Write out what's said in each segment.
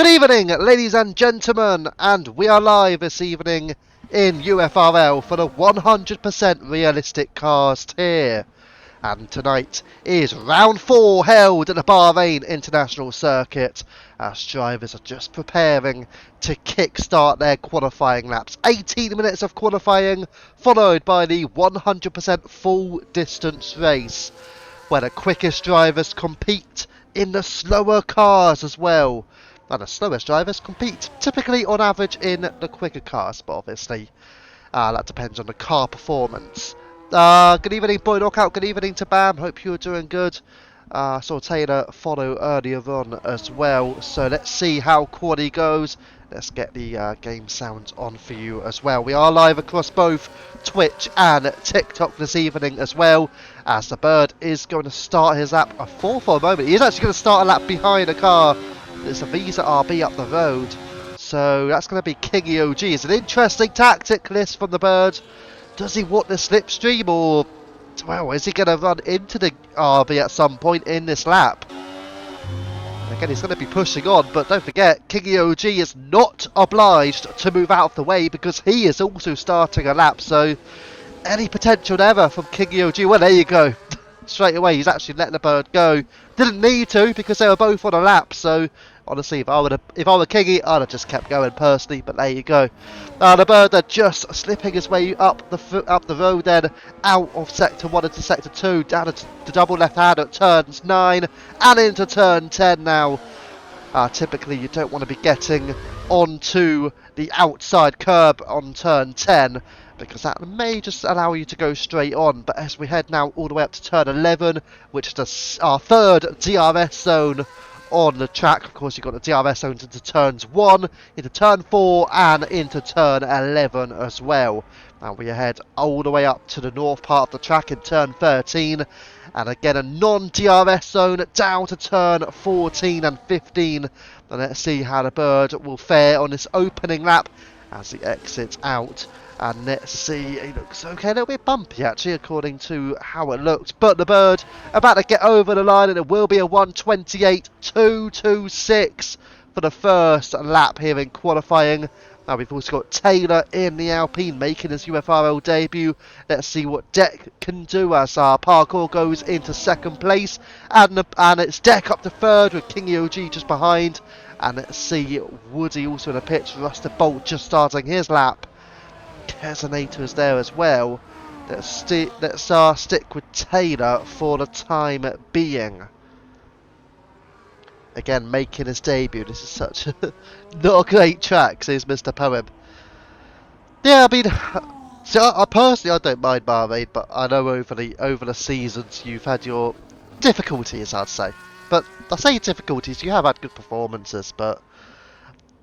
Good evening, ladies and gentlemen, and we are live this evening in UFRL for the 100% realistic cast here. And tonight is round 4 held at the Bahrain International Circuit as drivers are just preparing to kick-start their qualifying laps. 18 minutes of qualifying followed by the 100% full distance race where the quickest drivers compete in the slower cars as well. And the slowest drivers compete typically on average in the quicker cars, but obviously that depends on the car performance. Good evening, Boy Knockout. Good evening to Bam. Hope you're doing good. Saw Taylor follow earlier on as well. So let's see how quali goes. Let's get the game sounds on for you as well. We are live across both Twitch and TikTok this evening as well. As the Bird is going to start his lap. I thought for a moment he's actually going to start a lap behind a car. There's a Visa RB up the road. So that's going to be Kingy OG. It's an interesting tactic list from the Bird. Does he want the slipstream, or well, is he going to run into the RB at some point in this lap? Again, he's going to be pushing on, but don't forget, Kingy OG is not obliged to move out of the way because he is also starting a lap. So any potential error from Kingy OG, well, there you go. Straight away, he's actually letting the Bird go. Didn't need to because they were both on a lap. So honestly, if I were Kingy, I'd have just kept going personally. But there you go. The Bird are just slipping his way up the road, then out of sector 1 into sector 2, down to the double left hand at turns 9 and into turn 10 now. Typically, you don't want to be getting onto the outside curb on turn 10. Because that may just allow you to go straight on. But as we head now all the way up to turn 11, which is our third DRS zone on the track. Of course, you've got the DRS zones into turns 1, into turn 4, and into turn 11 as well. Now we head all the way up to the north part of the track in turn 13. And again, a non-DRS zone down to turn 14 and 15. And let's see how the Bird will fare on this opening lap as he exits out. And let's see, he looks okay, a little bit bumpy actually according to how it looked. But the Bird about to get over the line, and it will be a 1:28.226 for the first lap here in qualifying. Now we've also got Taylor in the Alpine making his UFRL debut. Let's see what Deck can do as our parkour goes into second place. And it's Deck up to third with Kingy OG just behind. And let's see Woody also in the pits. Rusted Bolt just starting his lap. Kesonator is there as well. Let's stick with Taylor for the time being. Again, making his debut. This is such a not a great track, says Mr. Poem. Yeah, I mean, see, I personally don't mind Bahrain, but I know over the seasons you've had your difficulties, I'd say. But I say difficulties, you have had good performances, but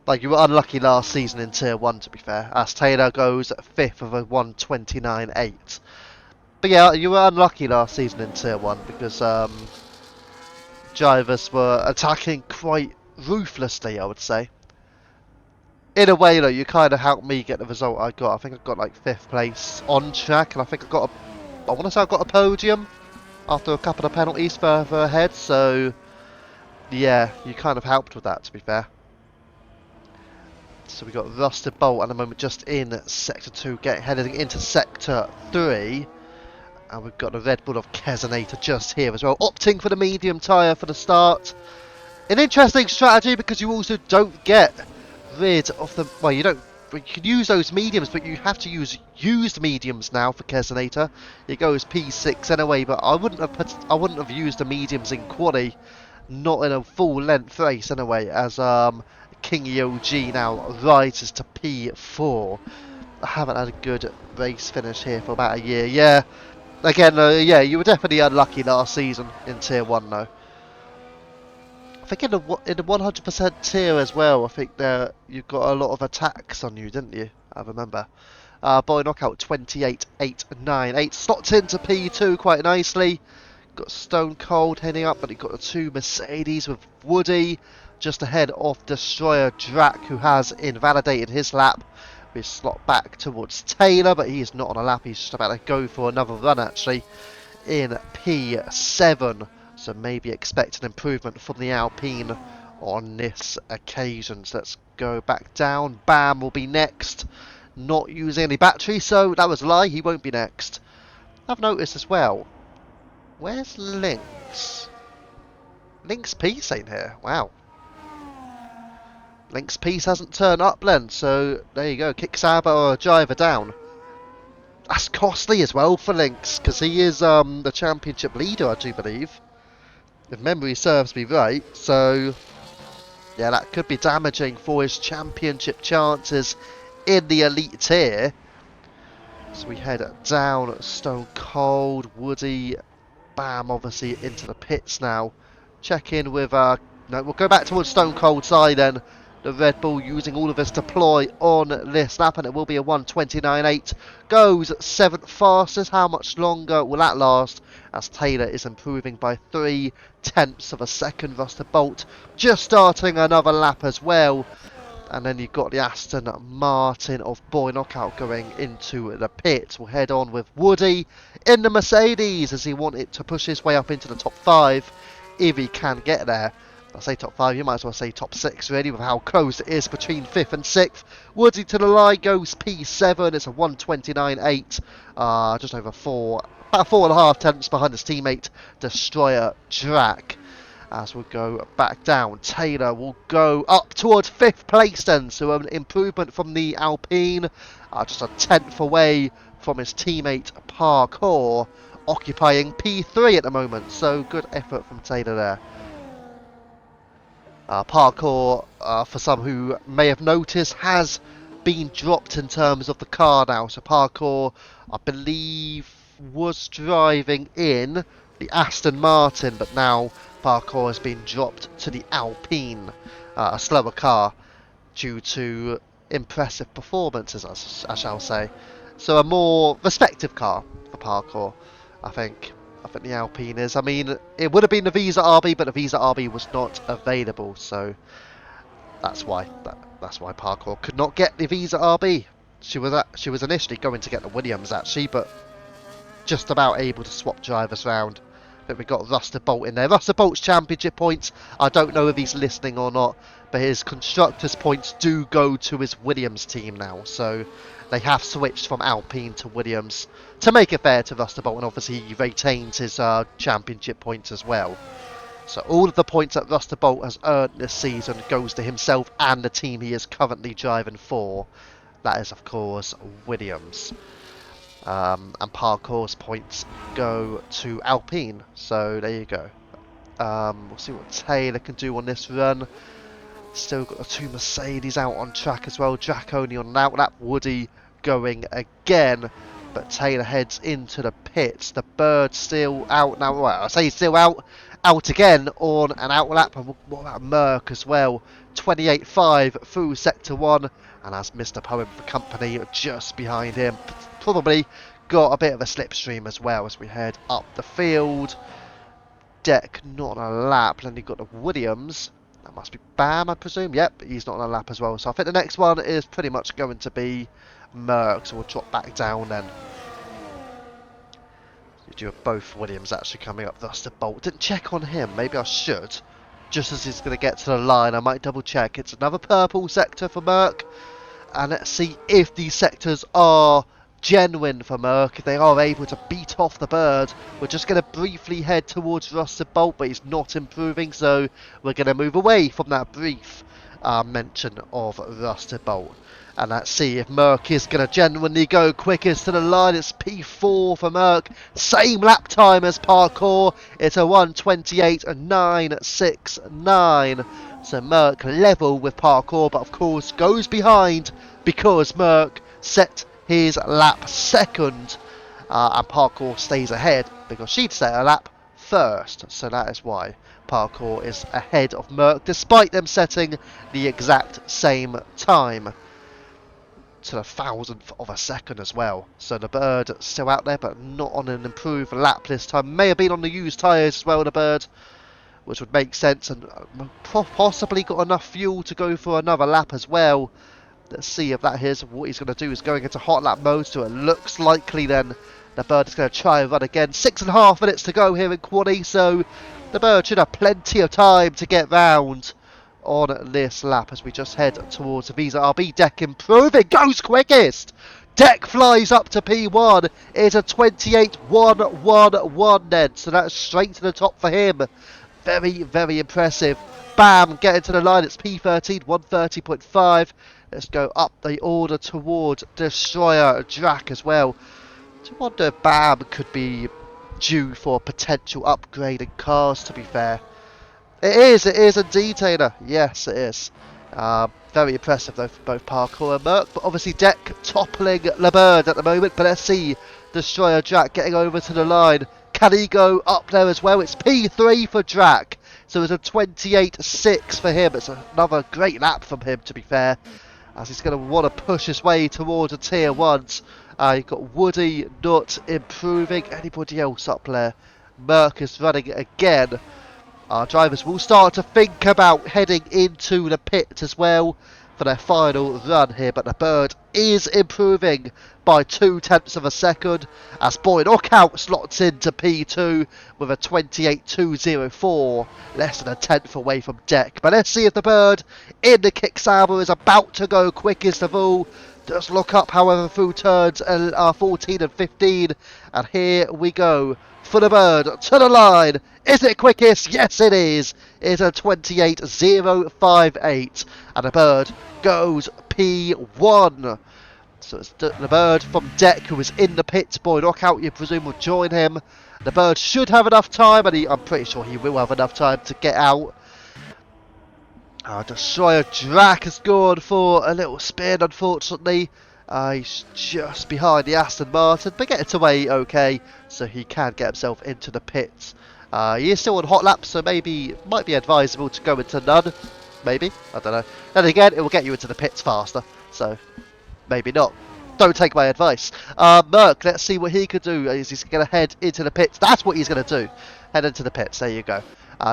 like you were unlucky last season in Tier 1, to be fair, as Taylor goes 5th of a 1:29.8. But yeah, you were unlucky last season in Tier 1 because drivers were attacking quite ruthlessly, I would say. In a way, though, you kind of helped me get the result I got. I think I got like 5th place on track, and I think I want to say I got a podium after a couple of penalties further ahead, so yeah, you kind of helped with that, to be fair. So we got Rusted Bolt at the moment just in sector 2, heading into sector 3. And we've got the Red Bull of Kesonator just here as well, opting for the medium tyre for the start. An interesting strategy because you also don't get rid of the, well, you can use those mediums, but you have to use used mediums now for Kesonator. It goes P6 anyway, but I wouldn't have used the mediums in quali, not in a full length race anyway, as Kingy OG now rises to P4. I haven't had a good race finish here for about a year. Yeah, again, yeah, you were definitely unlucky last season in Tier 1 though. I think in the 100% tier as well, I think you got a lot of attacks on you, didn't you? I remember. Boy Knockout 28.898 slots into P2 quite nicely. Got Stone Cold heading up, but he got the 2 Mercedes with Woody just ahead of Destroyer Drac, who has invalidated his lap. We slot back towards Taylor, but he is not on a lap. He's just about to go for another run, actually, in P7. So maybe expect an improvement from the Alpine on this occasion. So let's go back down. Bam will be next. Not using any battery, so that was a lie. He won't be next. I've noticed as well. Where's Lynx? Lynx Peace ain't here. Wow. Lynx Peace hasn't turned up then, so there you go. Kick Saber or driver down. That's costly as well for Lynx, because he is the championship leader, I do believe. If memory serves me right, so yeah, that could be damaging for his championship chances in the elite tier. So we head down Stone Cold, Woody, bam, obviously into the pits now. Check in with, no, we'll go back towards Stone Cold side then. The Red Bull using all of his deploy on this lap, and it will be a 1:29.8. Goes 7th fastest. How much longer will that last? As Taylor is improving by 0.3 of a second. Ruster Bolt just starting another lap as well. And then you've got the Aston Martin of Boy Knockout going into the pit. We'll head on with Woody in the Mercedes as he wanted to push his way up into the top 5 if he can get there. I say top 5, you might as well say top 6 really, with how close it is between 5th and 6th. Woody to the line goes P7, it's a 1:29.8, just over about 4.5 tenths behind his teammate Destroyer Drac. As we'll go back down, Taylor will go up towards 5th place then, so an improvement from the Alpine, just a 10th away from his teammate Parkour, occupying P3 at the moment, so good effort from Taylor there. Parkour, for some who may have noticed, has been dropped in terms of the car now. So Parkour, I believe, was driving in the Aston Martin, but now Parkour has been dropped to the Alpine, a slower car, due to impressive performances, I shall say. So a more respective car for Parkour, I think the Alpine is. I mean, it would have been the Visa RB, but the Visa RB was not available, so that's why Parkour could not get the Visa RB. She was initially going to get the Williams actually, but just about able to swap drivers around. But we got Ruster Bolt in there. Ruster Bolt's championship points, I don't know if he's listening or not, but his constructors points do go to his Williams team now, so they have switched from Alpine to Williams to make it fair to Ruster Bolt, and obviously he retains his championship points as well. So all of the points that Ruster Bolt has earned this season goes to himself and the team he is currently driving for. That is, of course, Williams. And Parkour's points go to Alpine. So there you go. We'll see what Taylor can do on this run. Still got the 2 Mercedes out on track as well. Jack only on an outlap. Woody going again. But Taylor heads into the pits. The Bird still out now. Well, I say he's still out again on an outlap. And what about Merck as well? 28.5 through sector 1. And as Mr. Poem for company just behind him. Probably got a bit of a slipstream as well as we head up the field. Deck not on a lap. Then you've got the Williams. That must be Bam, I presume. Yep, he's not on a lap as well. So I think the next one is pretty much going to be Merck. So we'll drop back down then. You do have both Williams actually coming up. Ruster Bolt. Didn't check on him. Maybe I should. Just as he's going to get to the line, I might double check. It's another purple sector for Merck. And let's see if these sectors are genuine for Merck, if they are able to beat off the Bird. We're just going to briefly head towards Ruster Bolt, but he's not improving, so we're going to move away from that brief mention of Ruster Bolt. And let's see if Merck is going to genuinely go quickest to the line. It's P4 for Merck. Same lap time as Parkour. It's a 1:28.969. So Merck level with Parkour, but of course goes behind because Merck set his lap second, and Parkour stays ahead because she'd set her lap first. So that is why Parkour is ahead of Merck, despite them setting the exact same time to the 1,000th of a second as well. So the Bird still out there, but not on an improved lap this time. May have been on the used tyres as well, the Bird, which would make sense, and possibly got enough fuel to go for another lap as well. Let's see if that is what he's going to do. Is going into hot lap mode, so it looks likely then the Bird is going to try and run again. 6.5 minutes to go here in quali, so the Bird should have plenty of time to get round on this lap as we just head towards the Visa RB. Deck improving, goes quickest. Deck flies up to P1. It's a 28.111 then, so that's straight to the top for him. Very, very impressive. Bam, getting to the line. It's P13, 130.5. Let's go up the order towards Destroyer Drac as well. I wonder if Bam could be due for a potential upgrade in cars, to be fair. It is indeed, Taylor. Yes, it is. Very impressive though for both Parkour and Merc, but obviously Deck toppling LeBird at the moment. But let's see Destroyer Drac getting over to the line. Can he go up there as well? It's P3 for Drac, so it's a 28.6 for him. It's another great lap from him, to be fair, as he's going to want to push his way towards a tier 1s. You've got Woody not improving. Anybody else up there? Merc is running again. Our drivers will start to think about heading into the pit as well for their final run here, but the Bird is improving by 0.2 of a second as Boyd Ockout slots into P2 with a 28.204, less than a tenth away from Deck. But let's see if the Bird in the kick saber is about to go quickest of all. Just look up, however, through turns 14 and 15, and here we go. For the Bird, to the line. Is it quickest? Yes, it is. It's a 28.058, and the Bird goes P1. So it's the Bird from Deck, who is in the pits. Boyd Ockout, you presume, will join him. The Bird should have enough time, and I'm pretty sure he will have enough time to get out. Destroyer Drac has gone for a little spin, unfortunately. He's just behind the Aston Martin, but gets away okay, so he can get himself into the pits. He is still on hot laps, so maybe might be advisable to go into none. Maybe, I don't know. Then again, it will get you into the pits faster, so maybe not. Don't take my advice. Merc, let's see what he could do. He's going to head into the pits. That's what he's going to do. Head into the pits. There you go.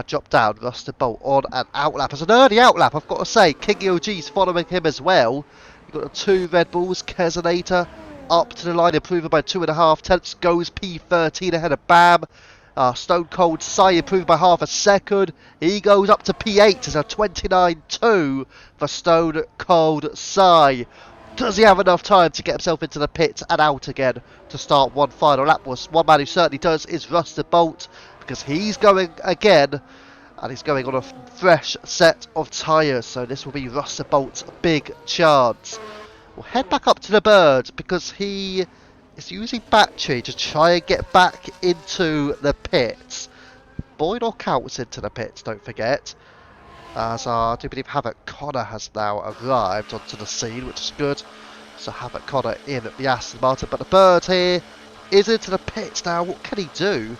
Drop down, Rusted Bolt on an outlap. It's an early outlap, I've got to say. King OG's following him as well. You've got the 2 Red Bulls. Kesonator up to the line, improving by 2.5 tenths. Goes P13 ahead of Bam. Stone Cold Sai improved by half a second. He goes up to P8 as a 29.2 for Stone Cold Sai. Does he have enough time to get himself into the pits and out again to start one final lap? Well, one man who certainly does is Rusted Bolt, because he's going again, and he's going on a fresh set of tyres, so this will be Rusted Bolt's big chance. We'll head back up to the Bird, because he is using battery to try and get back into the pits. Boyd Ockout's into the pits, don't forget. As I do believe Havoc Connor has now arrived onto the scene, which is good. So Havoc Connor in at the Aston Martin, but the Bird here is into the pits now. What can he do?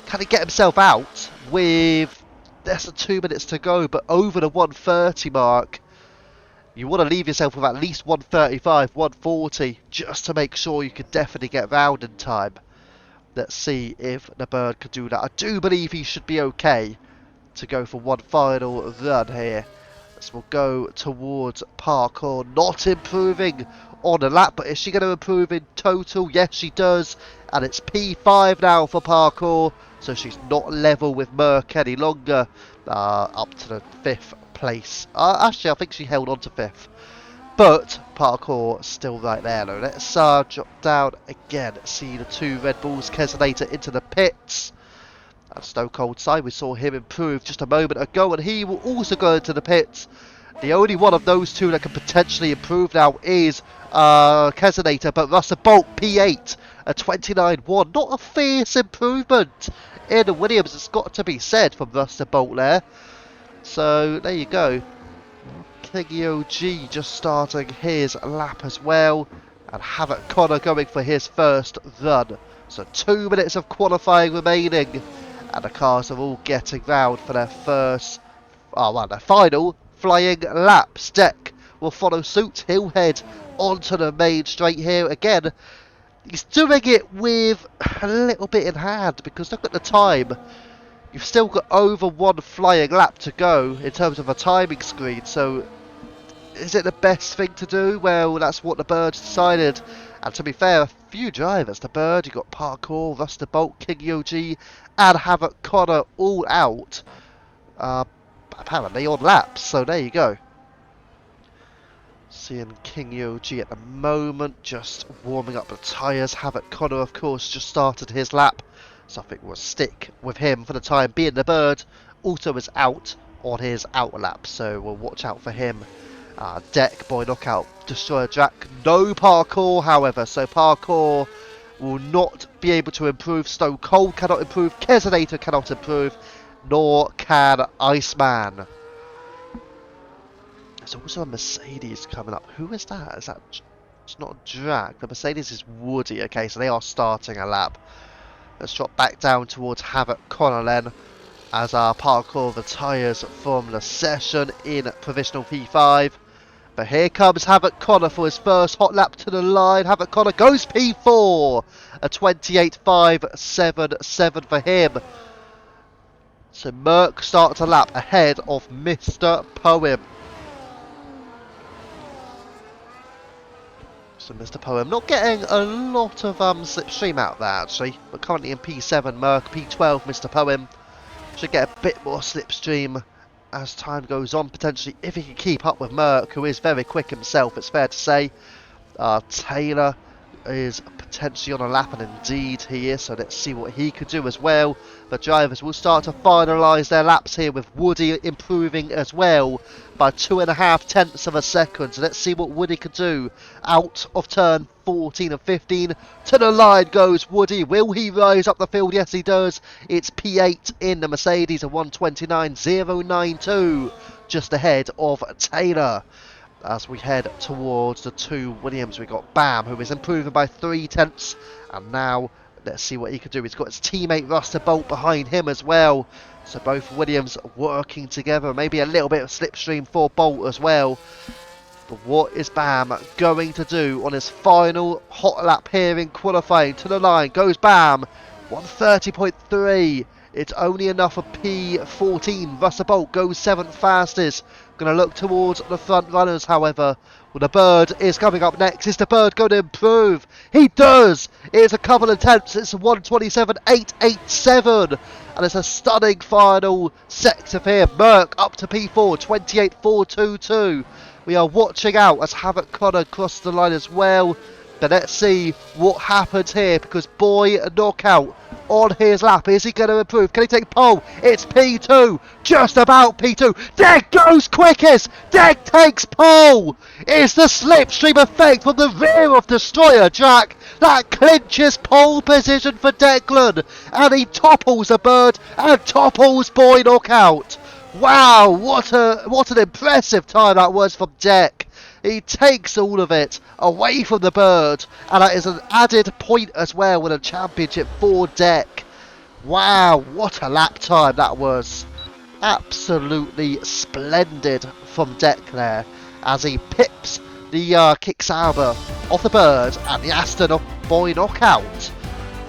Can he get himself out with less than 2 minutes to go, but over the 130 mark? You want to leave yourself with at least 135, 140, just to make sure you can definitely get round in time. Let's see if the Bird can do that. I do believe he should be okay to go for one final run here. This will go towards Parkour, not improving on a lap, but is she going to improve in total? Yes, she does, and it's P5 now for Parkour, so she's not level with Merc any longer, up to the 5th place. Actually, I think she held on to 5th, but Parkour still right there though. Let's drop down again, see the 2 Red Bulls, Kesonator into the pits. And Stone Cold Sai, we saw him improve just a moment ago, and he will also go into the pits. The only one of those 2 that can potentially improve now is Kesonator, but Rusted Bolt P8, a 29.1. Not a fierce improvement in the Williams, it's got to be said, from Rusted Bolt there. So there you go. King OG just starting his lap as well, and Havoc Connor going for his first run. So 2 minutes of qualifying remaining, and the cars are all getting round for their first, their final flying laps. Deck will follow suit. He'll head onto the main straight here. Again, he's doing it with a little bit in hand, because look at the time. You've still got over 1 flying lap to go in terms of a timing screen, so is it the best thing to do? Well, that's what the Bird decided. And to be fair, a few drivers, the Bird, you've got Parkour, Rusted Bolt, King OG, and Havoc Connor all out. apparently on laps, so there you go. Seeing King Yoji at the moment just warming up the tyres. Havoc Connor, of course, just started his lap, so I think we'll stick with him for the time being. The bird also is out on his out lap, so we'll watch out for him. Deck, Boy Knockout, Destroyer Jack, no parkour however, so parkour will not be able to improve. Stone Cold cannot improve, Kesonator cannot improve, nor can Iceman. There's also a Mercedes coming up. Who is that? Is that... It's not a drag. The Mercedes is Woody. Okay, so they are starting a lap. Let's drop back down towards Havoc Connor then, as our parkour the tyres from the session in provisional P5. But here comes Havoc Connor for his first hot lap to the line. Havoc Connor goes P4. A 28.577 for him. So Merck starts a lap ahead of Mr. Poem. So Mr. Poem not getting a lot of slipstream out there actually, but currently in P7 Merck, P12 Mr. Poem. Should get a bit more slipstream as time goes on potentially, if he can keep up with Merck, who is very quick himself, it's fair to say. Taylor is potentially on a lap, and indeed he is, so let's see what he could do as well. The drivers will start to finalise their laps here, with Woody improving as well by 2.5 tenths of a second. So let's see what Woody could do out of turn 14 and 15. To the line goes Woody. Will he rise up the field? Yes, he does. It's P8 in the Mercedes, a 129.092, just ahead of Taylor. As we head towards the two Williams, we got Bam, who is improving by 3 tenths, and now let's see what he could do. He's got his teammate Ruster Bolt behind him as well, so both Williams working together. Maybe a little bit of slipstream for Bolt as well. But what is Bam going to do on his final hot lap here in qualifying? To the line goes Bam, 130.3. It's only enough for P14. Ruster Bolt goes 7th fastest. Going to look towards the front runners, however. Well, the bird is coming up next. Is the bird going to improve? He does! It's a couple of tenths. It's a 127.887. And it's a stunning final sector here. Merck up to P4, 28.422. We are watching out as Havoc Connor crossed the line as well. But let's see what happens here, because Boy Knockout on his lap. Is he going to improve? Can he take pole? It's P2. Just about P2. Deck goes quickest. Deck takes pole. It's the slipstream effect from the rear of Destroyer Jack that clinches pole position for Declan. And he topples the bird and topples Boy Knockout. Wow, what an impressive time that was from Deck. He takes all of it away from the bird, and that is an added point as well in a championship for Deck. Wow, what a lap time that was. Absolutely splendid from Deck there, as he pips the Kicksauber off the bird and the Aston off Boy Knockout.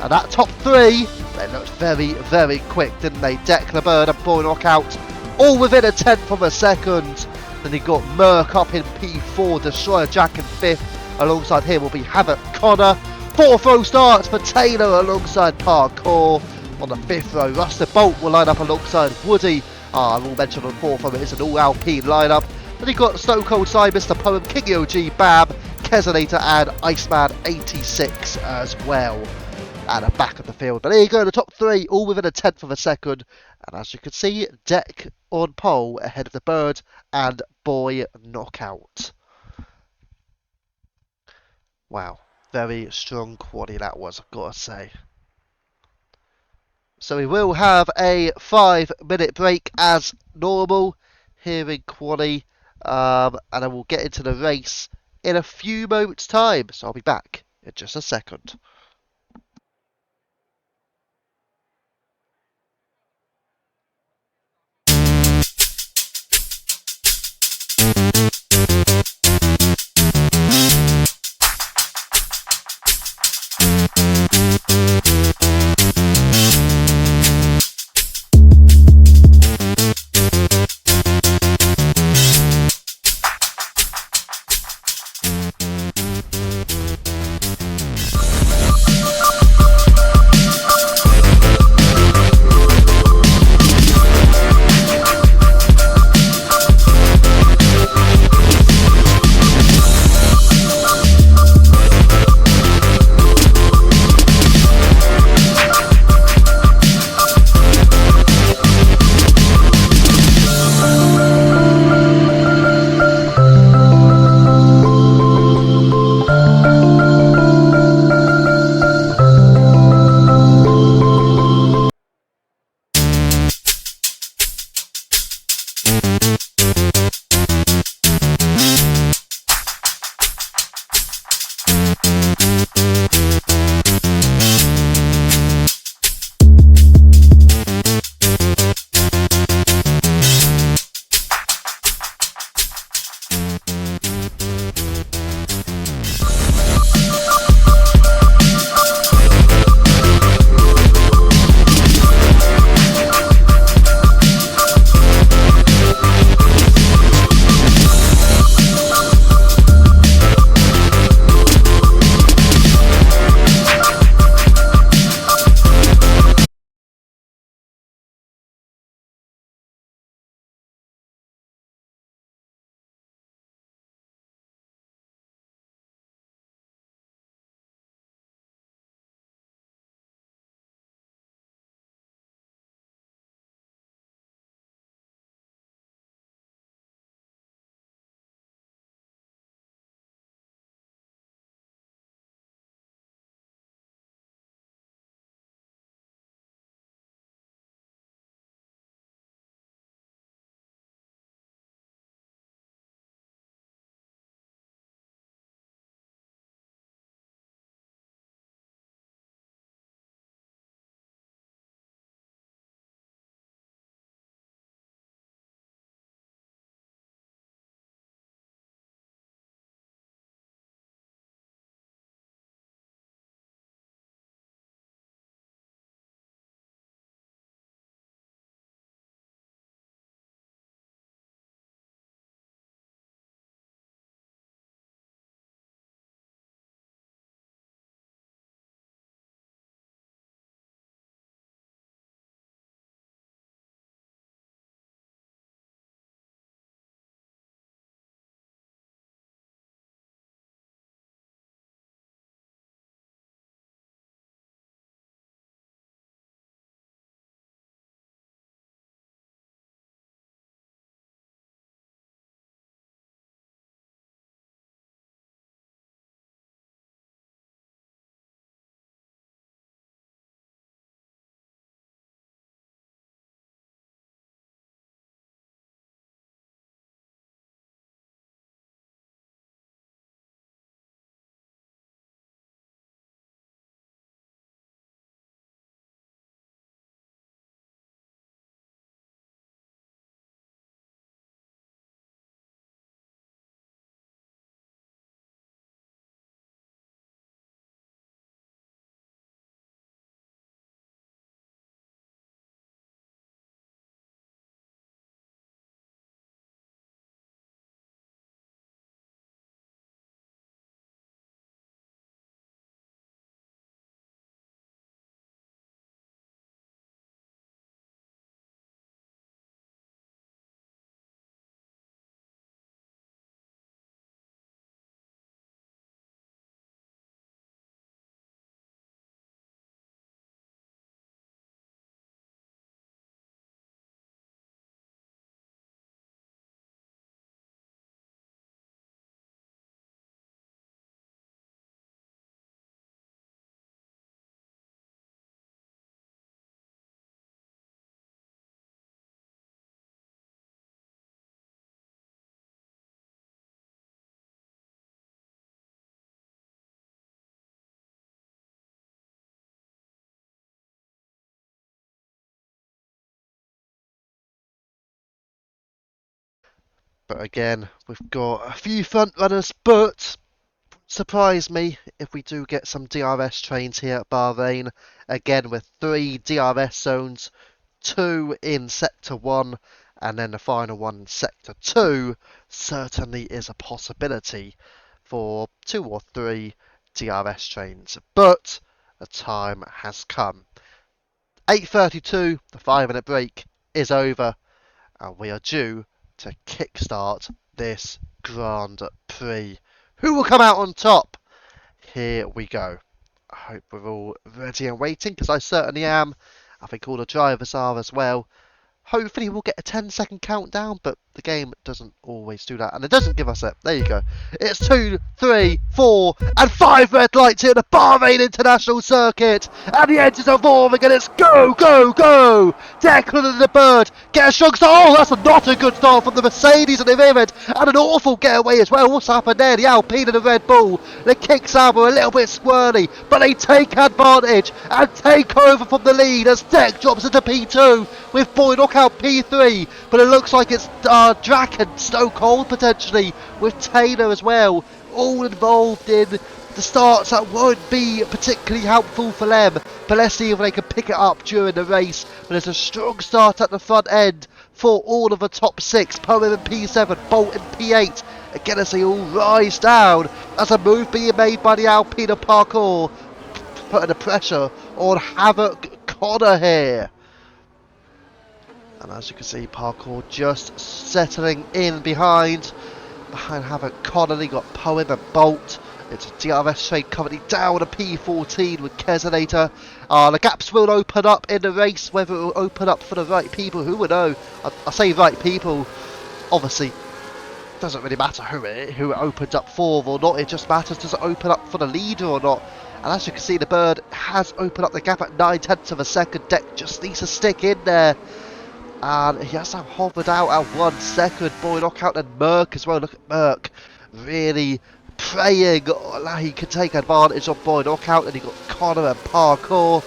And that top three, they looked very, very quick, didn't they? Deck, the bird and Boy Knockout, all within a tenth of a second. Then he got Merck up in P4, Destroyer Jack in 5th. Alongside him will be Havoc Connor. 4th row starts for Taylor alongside Parkour. On the 5th row, Ruster Bolt will line up alongside Woody. And we'll mention on 4th row it is an all-Alpine lineup. Then he got Stone Cold side, Mr. Poem, King OG, Bab, Kesonator and Iceman 86 as well. At the back of the field. But there you go, the top three, all within a tenth of a second. And as you can see, Deck on pole ahead of the bird and Boy Knockout. Wow, very strong quali that was, I've got to say. So we will have a 5-minute break as normal here in quali. And I will get into the race in a few moments' time. So I'll be back in just a second. But again, we've got a few front runners, but surprise me if we do get some DRS trains here at Bahrain. Again, with 3 DRS zones, 2 in Sector 1, and then the final one in Sector 2, certainly is a possibility for 2 or 3 DRS trains. But the time has come. 8:32, the 5-minute break is over, and we are due to kickstart this Grand Prix. Who will come out on top? Here we go. I hope we're all ready and waiting, because I certainly am. I think all the drivers are as well. Hopefully we'll get a 10-second countdown, but the game doesn't always do that. And it doesn't give us it. There you go. It's 2, 3, 4, and 5 red lights here at the Bahrain International Circuit. And the engines are roaring, and it's go, go, go! Declan and the Bird get a strong start. Oh, that's not a good start from the Mercedes at the rear end. And an awful getaway as well. What's happened there? The Alpine and the Red Bull. The kicks out were a little bit squirrely, but they take advantage and take over from the lead as Deck drops into P2 with Boyd out P3, but it looks like it's Drac and Stoke Cold potentially with Taylor as well, all involved in the starts that won't be particularly helpful for them. But let's see if they can pick it up during the race. But there's a strong start at the front end for all of the top 6. Poem in P7, Bolt in P8. Again, as they all rise down, as a move being made by the Alpine Parkour, putting the pressure on Havoc Connor here. And as you can see, Parkour just settling in behind Havoc Connor. They got Poem and Bolt. It's a DRS train currently down to P14 with Kesonator. The gaps will open up in the race. Whether it will open up for the right people, who would know? I say right people, obviously doesn't really matter who it opens up for or not. It just matters, does it open up for the leader or not? And as you can see, the Bird has opened up the gap at 9/10 of a second. Deck just needs to stick in there. And he has hovered out at 1 second. Boy, knockout and Merck as well. Look at Merck really praying he can take advantage of Boy knockout. And he got Connor and Parkour.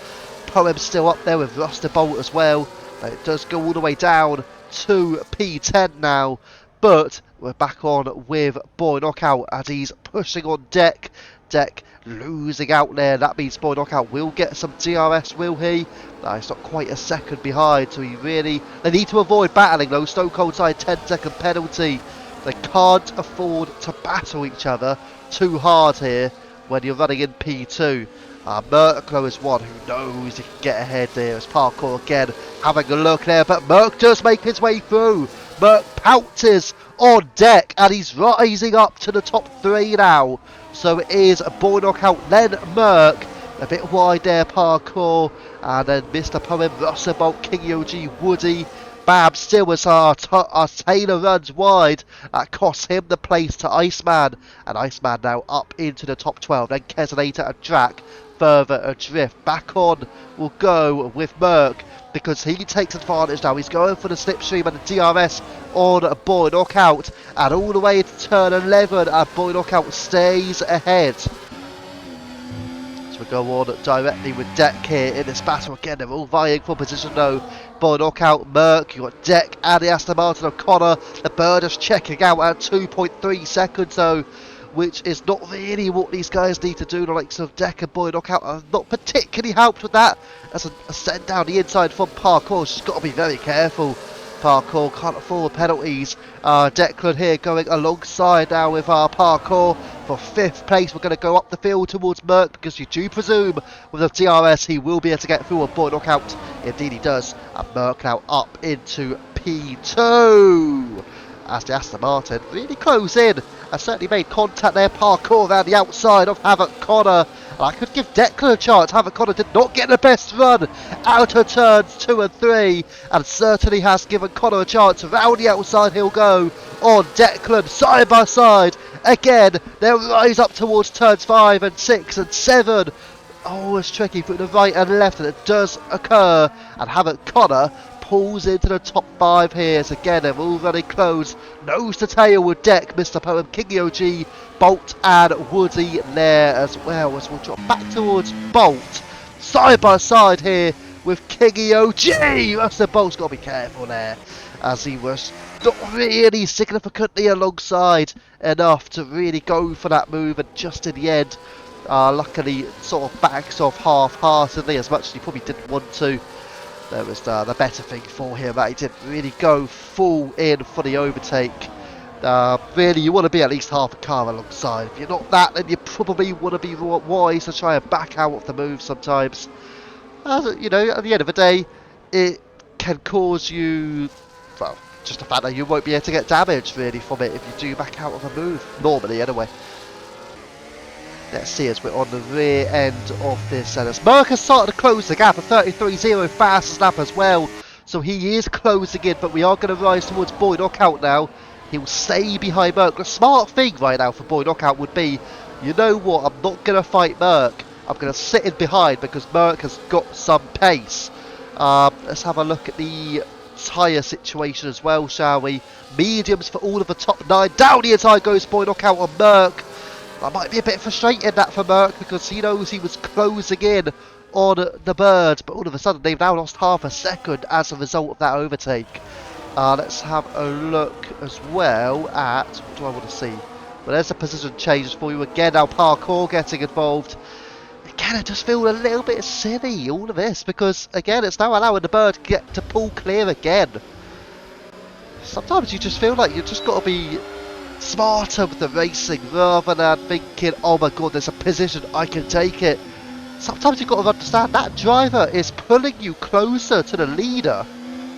Poem still up there with Ruster Bolt as well. But it does go all the way down to P10 now. But we're back on with Boy knockout as he's pushing on Deck. Deck losing out there. That means Boy knockout will get some DRS, will he? No, he's not quite a second behind, so they need to avoid battling though. Stone Cold side 10-second penalty. They can't afford to battle each other too hard here when you're running in P2. Merklo is one who knows he can get ahead there as Parkour again having a look there, but Merck does make his way through. Merck pounces on Deck and he's rising up to the top 3 now. So it is Boy knockout, then Merck. A bit wide there, Parkour. And then Mr. Poem, Russellbolt, King OG, Woody. Bab still as our Taylor runs wide. That costs him the place to Iceman. And Iceman now up into the top 12. Then Kesonator and Drac further adrift. Back on will go with Merck, because he takes advantage now. He's going for the slipstream and the DRS on Boy knockout. And all the way to turn 11. And Boy knockout stays ahead. So we go on directly with Deck here in this battle. Again, they're all vying for position though. Boy knockout, Merck, you got Deck and the Aston Martin O'Connor. The Bird is checking out at 2.3 seconds though, which is not really what these guys need to do. The likes of Deck and Boy knockout are not particularly helped with that. That's a send down the inside from Parkour. She's got to be very careful. Parkour can't afford penalties. Declan here going alongside now with our Parkour for 5th place. We're going to go up the field towards Merck, because you do presume with the DRS he will be able to get through a Boy knockout. Indeed he does. And Merck now up into P2 as the Aston Martin really close in. I certainly made contact there. Parkour around the outside of Havoc Connor. And I could give Declan a chance. Havoc Connor did not get the best run out of turns 2 and 3. And certainly has given Connor a chance. Around the outside he'll go on Declan. Side by side. Again, they'll rise up towards turns 5 and 6 and 7. Oh, it's tricky for the right and left. And it does occur. And Havoc Connor pulls into the top 5 here. So again, they're all running close. Nose to tail with Deck, Mr. Poem, King OG, Bolt and Woody there as well, as we'll drop back towards Bolt. Side by side here with King OG. Russell Bolt's got to be careful there, as he was not really significantly alongside enough to really go for that move, and just in the end, luckily sort of backs off half-heartedly as much as he probably didn't want to. There was the better thing for him that he didn't really go full in for the overtake. Really, you want to be at least half a car alongside. If you're not that, then you probably want to be wise to try and back out of the move sometimes. You know, at the end of the day, it can cause you, well, just the fact that you won't be able to get damage really from it if you do back out of a move, normally anyway. Let's see as we're on the rear end of this. And as Merc has started to close the gap, a 33.0 fastest lap as well. So he is closing in, but we are going to rise towards Boy Knockout now. He'll stay behind Merc. The smart thing right now for Boy Knockout would be, you know what, I'm not going to fight Merc. I'm going to sit in behind because Merc has got some pace. Let's have a look at the tyre situation as well, shall we? Mediums for all of the top 9. Down the inside goes Boy Knockout on Merc. That might be a bit frustrating that for Merc because he knows he was closing in on the bird, but all of a sudden they've now lost half a second as a result of that overtake. Let's have a look as well at, what do I want to see? Well, there's a position changes for you again. Now Parkour getting involved. Again, I just feel a little bit silly, all of this, because again, it's now allowing the bird to pull clear again. Sometimes you just feel like you've just got to be smarter with the racing rather than thinking, oh my god, there's a position, I can take it. Sometimes you've got to understand that driver is pulling you closer to the leader,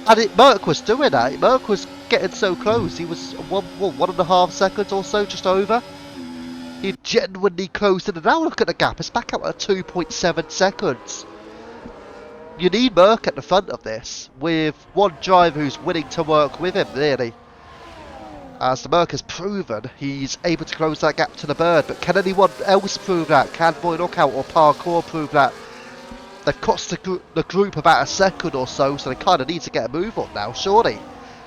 and Merc was doing that. Merc was getting so close. He was 1.5 seconds or so just over. He genuinely closed in, and now look at the gap, it's back out at 2.7 seconds. You need Merc at the front of this with one driver who's willing to work with him, really. As the Merc has proven, he's able to close that gap to the bird, but can anyone else prove that? Can Boy Knockout or Parkour prove that? They've cost the group about a second or so, so they kind of need to get a move on now, surely.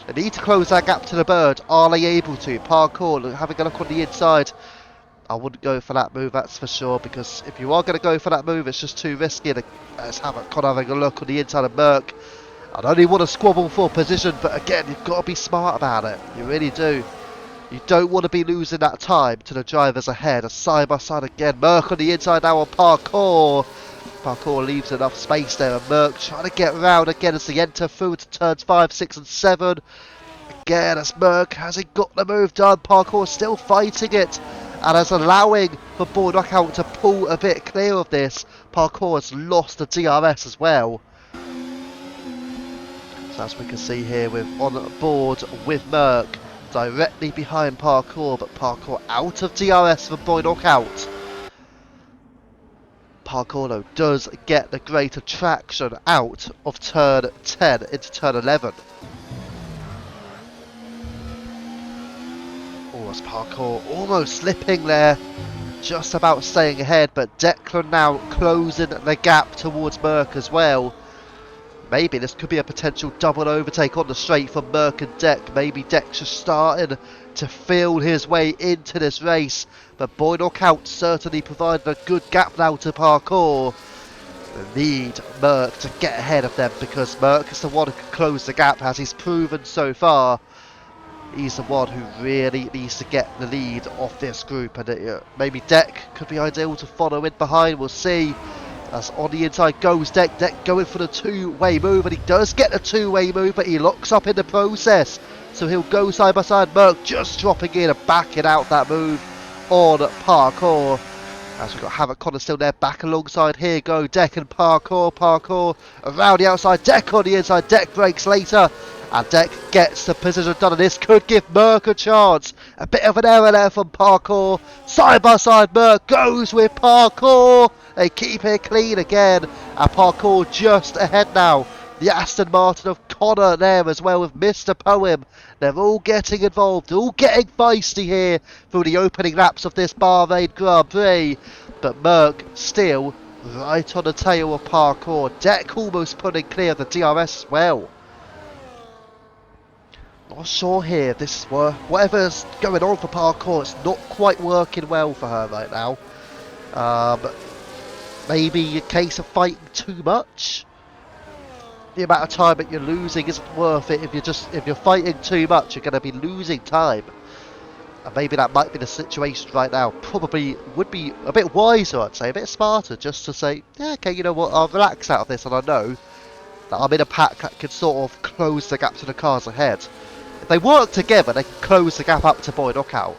They need to close that gap to the bird. Are they able to? Parkour, having a look on the inside. I wouldn't go for that move, that's for sure, because if you are going to go for that move, it's just too risky. Let's have having a look on the inside of Merc. I don't even want to squabble for position, but again, you've got to be smart about it. You really do. You don't want to be losing that time to the drivers ahead. A side by side again. Merc on the inside now on Parkour. Parkour leaves enough space there, and Merc trying to get around again as they enter through to turns 5, 6 and 7. Again, as Merc hasn't got the move done. Parkour still fighting it, and as allowing for Boy Knockout to pull a bit clear of this. Parkour has lost the DRS as well. As we can see here, with on board with Merc directly behind Parkour, but Parkour out of DRS for Boy Knockout. Parkour though does get the greater traction out of turn 10 into turn 11. Almost Parkour almost slipping there, just about staying ahead, but Declan now closing the gap towards Merc as well. Maybe this could be a potential double overtake on the straight for Merc and Deck. Maybe Deck's just starting to feel his way into this race. But Boy Knockout certainly provided a good gap now to Parkour. They need Merc to get ahead of them, because Merc is the one who can close the gap, as he's proven so far. He's the one who really needs to get the lead off this group. And maybe Deck could be ideal to follow in behind. We'll see. As on the inside goes Deck. Deck going for the two-way move, and he does get the two-way move, but he locks up in the process. So he'll go side by side. Merc just dropping in and backing out that move on Parkour. As we've got Havoc Connor still there, back alongside. Here go Deck and Parkour. Parkour around the outside. Deck on the inside. Deck breaks later. And Deck gets the position done, and this could give Merc a chance. A bit of an error there from Parkour. Side by side, Merc goes with Parkour. They keep it clean again. And Parkour just ahead now. The Aston Martin of Connor there as well with Mr. Poem. They're all getting involved, all getting feisty here through the opening laps of this Bahrain Grand Prix. But Merc still right on the tail of Parkour. Deck almost putting clear of the DRS as well. Not sure here, this whatever's going on for Parkour, it's not quite working well for her right now. Maybe a case of fighting too much. the amount of time that you're losing isn't worth it. If you're fighting too much, you're going to be losing time. And maybe that might be the situation right now. Probably would be a bit wiser, I'd say, a bit smarter, just to say, yeah, okay, you know what, I'll relax out of this, and I know that I'm in a pack that can sort of close the gap to the cars ahead. If they work together, they can close the gap up to Boy Knockout.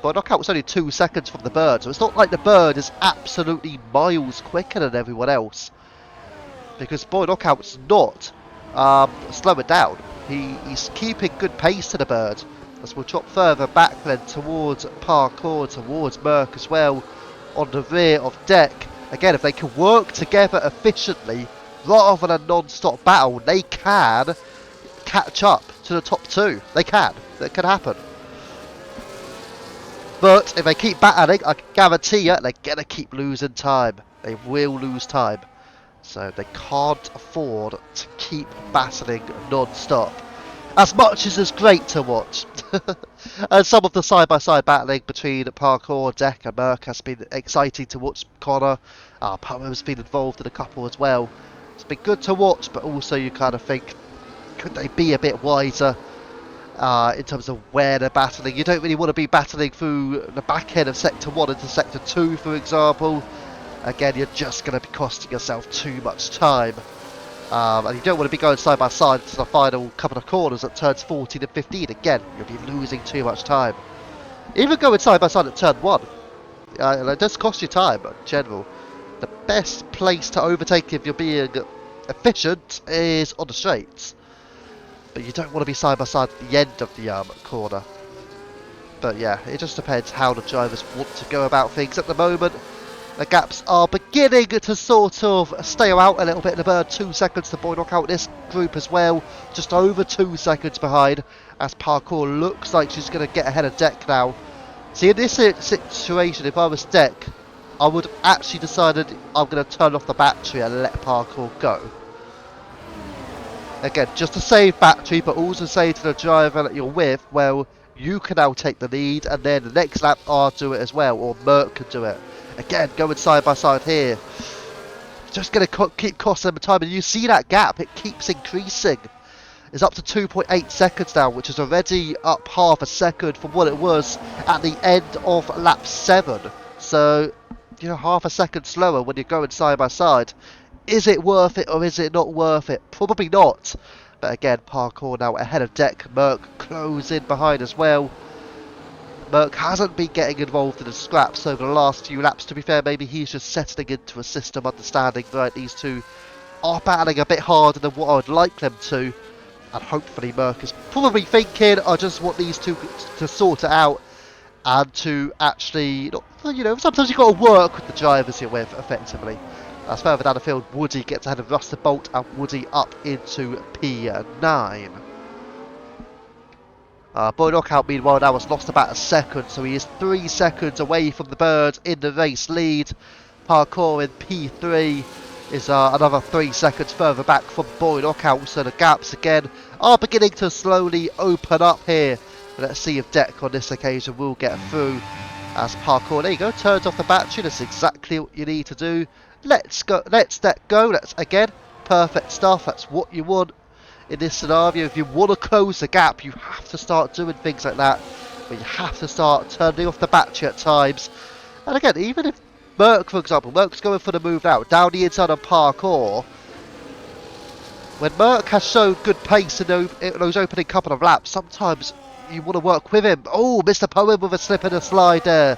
Boy Knockout was only 2 seconds from the bird, so it's not like the bird is absolutely miles quicker than everyone else. Because Boy Knockout's not slowing down. He's keeping good pace to the bird. As we'll drop further back then towards Parkour, towards Merc as well, on the rear of Deck. Again, if they can work together efficiently, rather than a non-stop battle, they can catch up to the top two. They can. That can happen. But if they keep battling, I can guarantee you, they're going to keep losing time. They will lose time. So they can't afford to keep battling non-stop. As much as it's great to watch. And some of the side-by-side battling between Parkour, Deck and Merc has been exciting to watch. Connor, Poem's been involved in a couple as well. It's been good to watch, but also you kind of think, could they be a bit wiser in terms of where they're battling? You don't really want to be battling through the back end of Sector 1 into Sector 2, for example. Again, you're just going to be costing yourself too much time. And you don't want to be going side by side to the final couple of corners at turns 14 and 15. Again, you'll be losing too much time. Even going side by side at turn 1, it does cost you time in general. The best place to overtake if you're being efficient is on the straights. But you don't want to be side by side at the end of the corner. But yeah, it just depends how the drivers want to go about things at the moment. The gaps are beginning to sort of stay out a little bit. The bird 2 seconds to Boy Knockout this group as well. Just over 2 seconds behind as Parkour looks like she's going to get ahead of Deck now. See, in this situation, if I was Deck, I would have actually decided I'm going to turn off the battery and let Parkour go. Again, just to save battery, but also say to the driver that you're with, well, you can now take the lead, and then the next lap I'll do it as well, or Merc can do it. Again, going side by side here. Just going to keep costing them time, and you see that gap, it keeps increasing. It's up to 2.8 seconds now, which is already up half a second from what it was at the end of lap 7. So, you know, half a second slower when you're going side by side. Is it worth it or is it not worth it? Probably not. But again, Parkour now ahead of Deck. Merc close in behind as well. Merc hasn't been getting involved in the scraps over the last few laps. To be fair, maybe he's just settling into a system, understanding that these two are battling a bit harder than what I would like them to. And hopefully Merc is probably thinking, I just want these two to sort it out. And to actually, you know, sometimes you've got to work with the drivers you're with, effectively. As further down the field, Woody gets ahead of Rusty Bolt and Woody up into P9. Boy Knockout, meanwhile, now has lost about a second, so he is 3 seconds away from the bird in the race lead. Parkour in P3 is another 3 seconds further back from Boy Knockout, so the gaps again are beginning to slowly open up here. Let's see if Deck on this occasion will get through. As Parkour, there you go, turns off the battery. That's exactly what you need to do. Let's go. Let's Deck go. That's again perfect stuff. That's what you want in this scenario. If you want to close the gap, you have to start doing things like that. But you have to start turning off the battery at times. And again, even if Merc, for example, Merc's going for the move out down the inside of Parkour. When Merc has shown good pace in those opening couple of laps, sometimes you want to work with him. Oh, Mr. Poem with a slip and a slide there.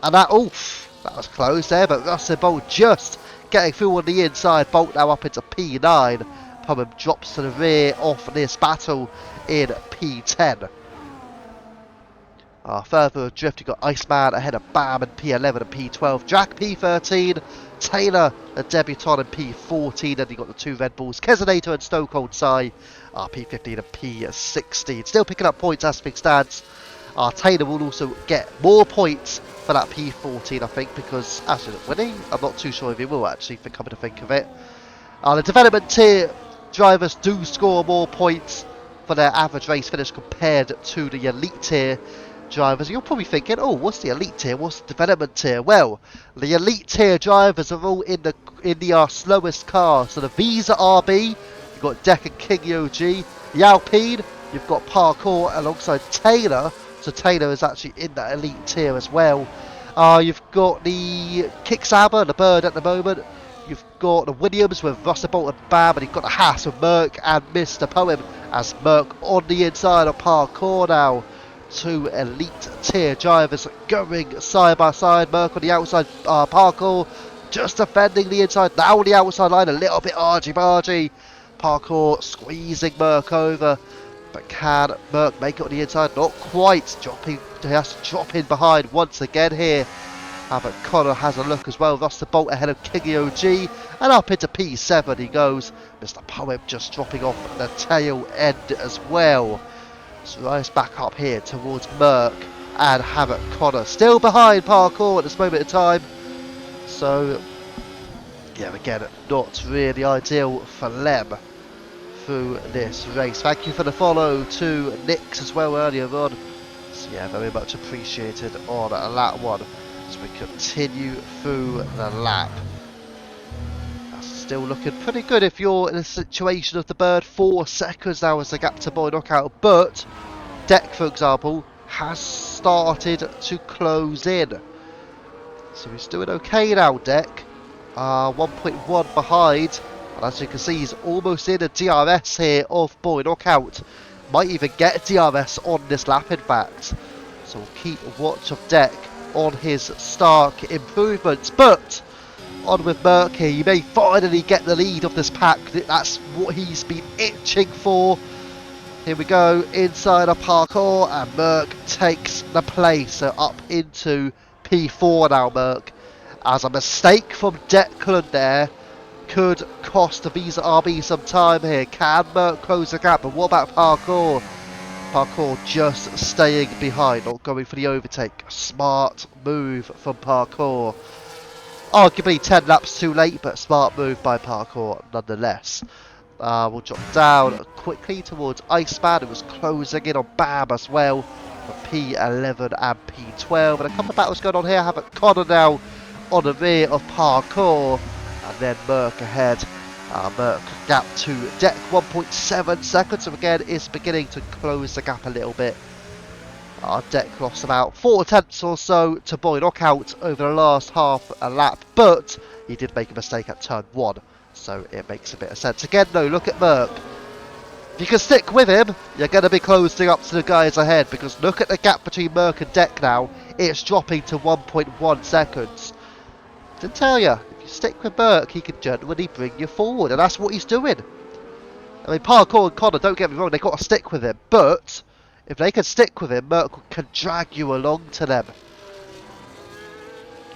And that, oof, that was close there, but Russell Bolt just getting through on the inside. Bolt now up into P9. Poem drops to the rear of this battle in P10. Further drift, you've got Iceman ahead of Bam in P11 and P12. Jack P13. Taylor, a debutant in P14. Then you've got the two Red Bulls, Kesonator and Stone Cold Sai, P15 and P16. Still picking up points as things stands. Taylor will also get more points for that P14, I think, because actually, winning, I'm not too sure if he will actually, coming to think of it. The development tier drivers do score more points for their average race finish compared to the elite tier drivers. You're probably thinking, oh, what's the elite tier? What's the development tier? Well, the elite tier drivers are all in the slowest car. So the Visa RB, you've got Deck and King OG. The Alpine, you've got Parkour alongside Taylor. So Taylor is actually in that elite tier as well. You've got the Kicksabber, the Bird at the moment. You've got the Williams with Russell Bolt and Bam, and you've got the Haas with Merck and Mr. Poem as Merck on the inside of Parkour now. Two elite tier drivers going side by side. Merck on the outside, Parkour just defending the inside. Now on the outside line, a little bit argy-bargy. Parkour squeezing Merck over. But can Merck make it on the inside? Not quite. Dropping, he has to drop in behind once again here. But Connor has a look as well. Russell Bolt ahead of Kingy OG. And up into P7 he goes. Mr. Poem just dropping off the tail end as well. So nice back up here towards Merck and Havoc Connor. Still behind Parkour at this moment in time. So, yeah, again, not really ideal for Lem through this race. Thank you for the follow to Nix as well earlier on. So, yeah, very much appreciated on lap 1. As we continue through the lap. That's still looking pretty good if you're in a situation of the Bird. 4 seconds now as the gap to Boy Knockout, but Deck, for example, has started to close in. So he's doing okay now, Deck. 1.1 behind, and as you can see, he's almost in a DRS here of Boy Knockout. Might even get DRS on this lap, in fact. So we'll keep watch of Deck on his Stark improvements, but on with Merck here. He may finally get the lead of this pack. That's what he's been itching for. Here we go, inside of Parkour, and Merck takes the place. So up into P4 now, Merck. As a mistake from Declan there could cost the Visa RB some time here. Can Merck close the gap? But what about Parkour? Parkour just staying behind, not going for the overtake. Smart move from Parkour. Arguably 10 laps too late, but smart move by Parkour nonetheless. We'll drop down quickly towards Iceman, who was closing in on Bam as well for P11 and P12. And a couple of battles going on here. Have Connor now on the rear of Parkour, and then Merck ahead. Merck gap to Deck 1.7 seconds, so again is beginning to close the gap a little bit. Deck lost about 4 tenths or so to Boy Knockout over the last half a lap, but he did make a mistake at turn 1, so it makes a bit of sense. Again though, look at Merck. If you can stick with him, you're going to be closing up to the guys ahead, because look at the gap between Merck and Deck now. It's dropping to 1.1 seconds. Didn't tell you. If you stick with Merck, he can genuinely bring you forward, and that's what he's doing. I mean, Parkour and Connor, don't get me wrong, they've got to stick with him, but if they can stick with him, Merck can drag you along to them.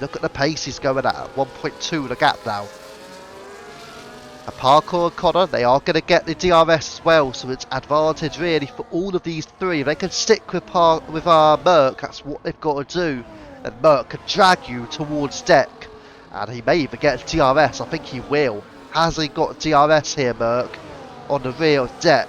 Look at the pace he's going at 1.2 the gap now. And Parkour and Connor, they are going to get the DRS as well, so it's advantage really for all of these three. If they can stick with Merck, that's what they've got to do. And Merck can drag you towards Deck. And he may even get DRS, I think he will. Has he got DRS here, Merck? On the rear of Deck.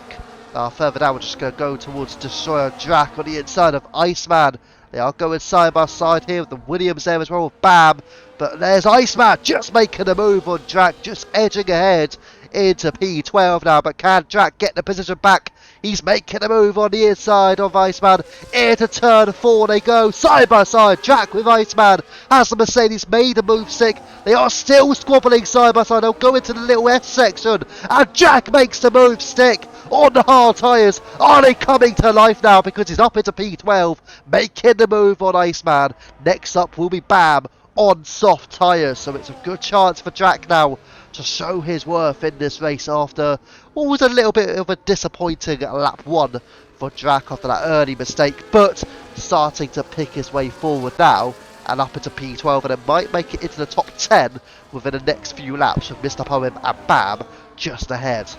Further down, we're just going to go towards Destroyer Drac on the inside of Iceman. They are going side by side here with the Williams there as well with Bam. But there's Iceman just making a move on Drac, just edging ahead into P12 now. But can Drac get the position back? He's making a move on the inside of Iceman. Into turn 4 they go, side by side. Drac with Iceman. Has the Mercedes made a move sick? They are still squabbling side by side. They'll go into the little S section. And Drac makes the move stick on the hard tyres. Are they coming to life now? Because he's up into P12, making the move on Iceman. Next up will be Bam on soft tyres. So it's a good chance for Drac now to show his worth in this race after what was a little bit of a disappointing lap 1 for Drac after that early mistake, but starting to pick his way forward now and up into P12, and it might make it into the top 10 within the next few laps with Mr. Poem and Bam just ahead.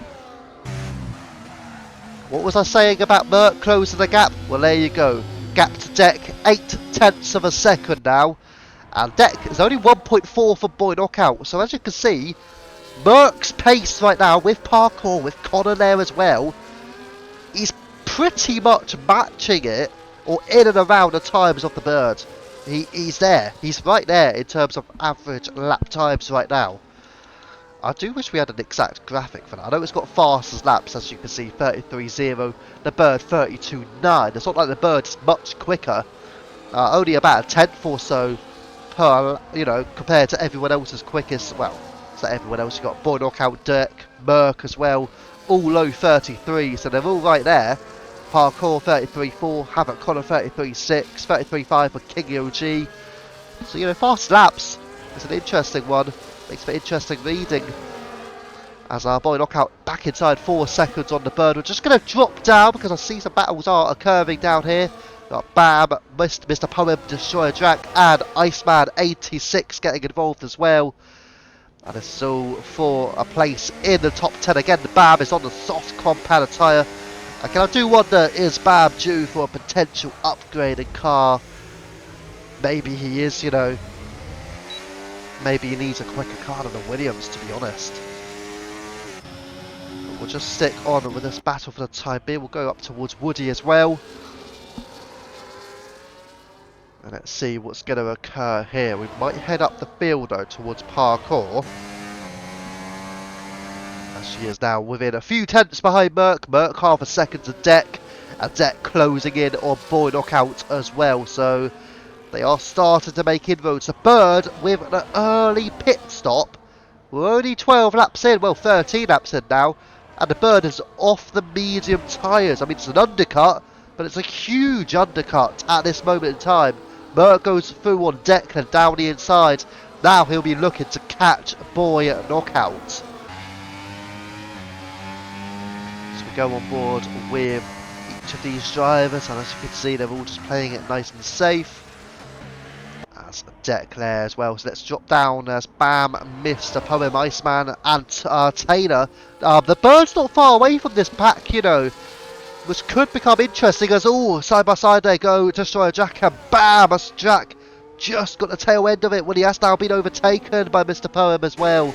What was I saying about Merck closing the gap? Well, there you go. Gap to Deck, 8 tenths of a second now. And Deck is only 1.4 for Boy Knockout. So as you can see, Merck's pace right now with Parkour, with Connor there as well, he's pretty much matching it, or in and around the times of the Bird. He's there. He's right there in terms of average lap times right now. I do wish we had an exact graphic for that. I know it's got fastest laps, as you can see, 33.0. The Bird 32.9. It's not like the Bird's much quicker. Only about a tenth or so per, compared to everyone else's quickest. Well, it's not everyone else. You've got Boy Knockout, Dirk, Merck as well. All low 33, so they're all right there. Parkour 33.4, Havoc Connor 33.6, 33.5 for King OG. So, fast laps. It's an interesting one. Makes for interesting reading. As our Boy Knockout back inside 4 seconds on the Bird. We're just going to drop down because I see some battles are occurring down here. Got Bam, Mr. Poem, Destroyer Drac, and Iceman 86 getting involved as well. And it's so for a place in the top 10 again. Bam is on the soft compound tyre. And I do wonder, is Bam due for a potential upgrade in car? Maybe he is, Maybe he needs a quicker car than the Williams, to be honest. But we'll just stick on with this battle for the time being. We'll go up towards Woody as well. And let's see what's going to occur here. We might head up the field though towards Parkour. As she is now within a few tenths behind Merck. Merck half a second to Deck. And Deck closing in on Boy Knockout as well. So they are starting to make inroads. The Bird with an early pit stop. We're only 12 laps in. Well, 13 laps in now. And the Bird is off the medium tyres. I mean, it's an undercut. But it's a huge undercut at this moment in time. Merck goes through on Declan down the inside. Now he'll be looking to catch Boy Knockout. So we go on board with each of these drivers, and as you can see, they're all just playing it nice and safe. As Declan as well. So let's drop down as Bam, Mr. Poem, Iceman, and Taylor. The Bird's not far away from this pack, which could become interesting as all side by side they go. Destroyer Jack and Bam, as Jack just got the tail end of it when he has now been overtaken by Mr. Poem as well.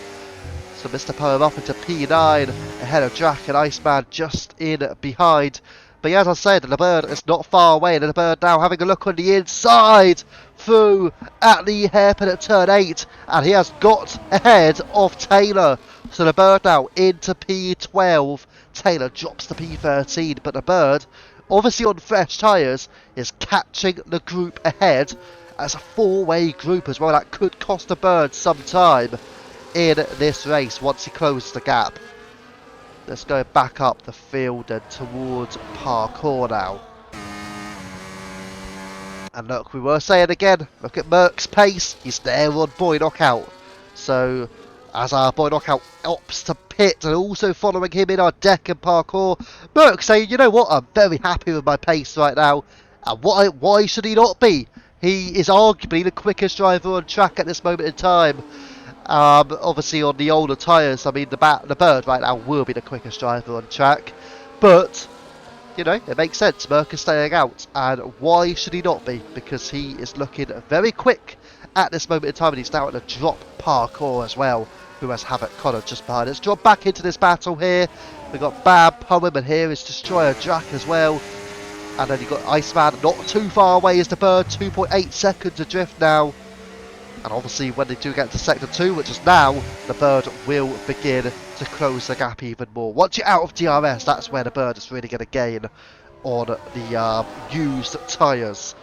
So Mr. Poem up into P9 ahead of Jack and Iceman just in behind. But yeah, as I said, the Bird is not far away, and the Bird now having a look on the inside through at the hairpin at turn 8, and he has got ahead of Taylor. So the Bird now into P12. Taylor drops to P13, but the Bird, obviously on fresh tyres, is catching the group ahead as a 4-way group as well. That could cost the Bird some time in this race once he closes the gap. Let's go back up the field and towards Parkour now. And look, we were saying again, look at Merck's pace. He's there on Boy Knockout. So as our Boy Knockout opts to pit, and also following him in our Deck and Parkour, Merck saying, you know what, I'm very happy with my pace right now. And why should he not be? He is arguably the quickest driver on track at this moment in time. Obviously on the older tyres, I mean the Bird right now will be the quickest driver on track. But, it makes sense. Merck is staying out. And why should he not be? Because he is looking very quick at this moment in time. And he's now at the drop Parkour as well, who has Havoc Connor just behind us. Drop back into this battle here. We've got Bam, Poem, and here is Destroyer Drac as well. And then you've got Iceman, not too far away is the Bird, 2.8 seconds adrift now. And obviously when they do get to Sector 2, which is now, the Bird will begin to close the gap even more. Once you're out of DRS, that's where the Bird is really going to gain on the used tyres.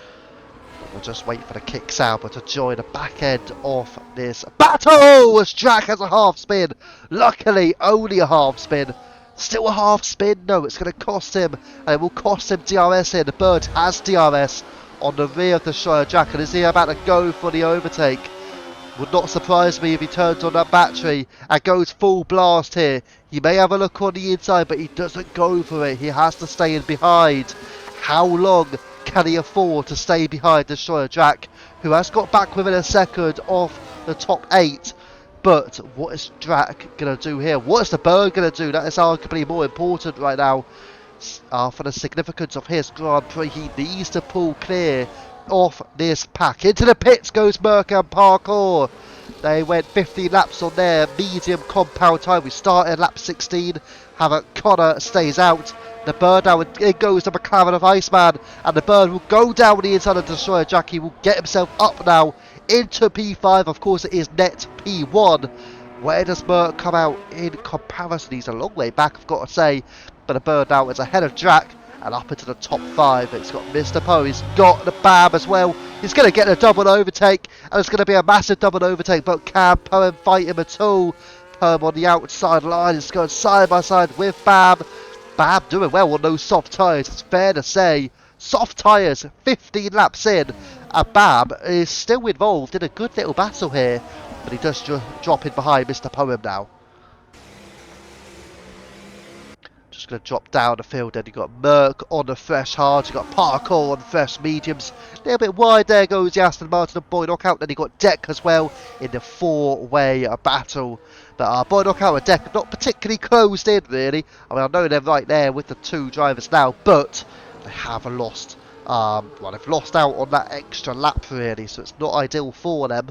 We'll just wait for the kick Sauber to join the back end of this battle as Drac has a half spin. Luckily, only a half spin. Still a half spin? No, it's going to cost him. And it will cost him DRS here. The Bird has DRS on the rear of the Destroyer Jack, and is he about to go for the overtake? Would not surprise me if he turns on that battery and goes full blast here. He may have a look on the inside, but he doesn't go for it. He has to stay in behind. How long can he afford to stay behind Destroyer Jack, who has got back within a second off the top 8? But what is Drac going to do here? What is the Bird going to do? That is arguably more important right now. For the significance of his Grand Prix, he needs to pull clear off this pack. Into the pits goes Merck and Parkour. They went 15 laps on their medium compound time. We started lap 16. Havoc Connor stays out. The bird now, it goes the McLaren of Iceman, and the bird will go down the inside of Destroyer Jack. He will get himself up now into P5. Of course, it is net P1. Where does Merc come out in comparison? He's a long way back, I've got to say, but the bird now is ahead of Jack and up into the top 5. It's got Mr. Poe, he's got the Bam as well. He's going to get a double overtake, and it's going to be a massive double overtake, but can Poem fight him at all? Poem on the outside line is going side by side with Bam. Bam doing well on those soft tyres, it's fair to say. Soft tyres, 15 laps in, and Bam is still involved in a good little battle here, but he does drop in behind Mr. Poem now. Just going to drop down the field, then you've got Merc on the fresh hards, you've got Parkour on fresh mediums, a little bit wide there goes the Aston Martin and Boy Knockout, then you've got Deck as well in the 4-way battle. But Boy Knockout and Deck are not particularly closed in really. I mean, I know they're right there with the 2 drivers now, but they have lost. Well, they've lost out on that extra lap really, so it's not ideal for them.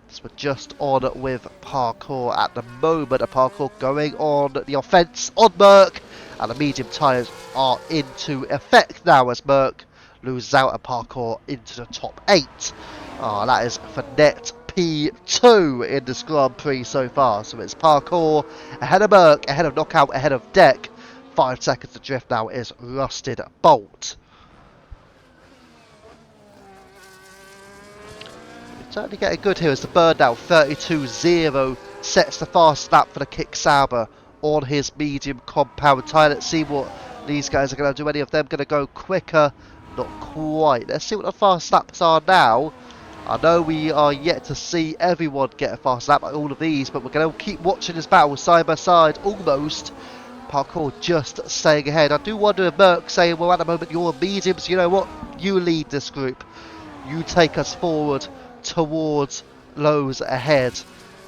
So we're just on with Parkour at the moment. A Parkour going on the offence on Merc, and the medium tyres are into effect now as Merc loses out and Parkour into the top 8. That is for net P2 in this Grand Prix so far. So it's Parkour ahead of Merc, ahead of Knockout, ahead of Deck. 5 seconds to drift now is Rusted Bolt. Certainly getting good here as the bird now 32.0 sets the fast lap for the Kick Sauber on his medium compound tyre. Let's see what these guys are going to do. Any of them going to go quicker? Not quite. Let's see what the fast laps are now. I know we are yet to see everyone get a fast lap like all of these, but we're going to keep watching this battle side by side almost. Parkour just staying ahead. I do wonder if Merc saying, well, at the moment you're mediums, you know what? You lead this group. You take us forward towards Lowe's ahead.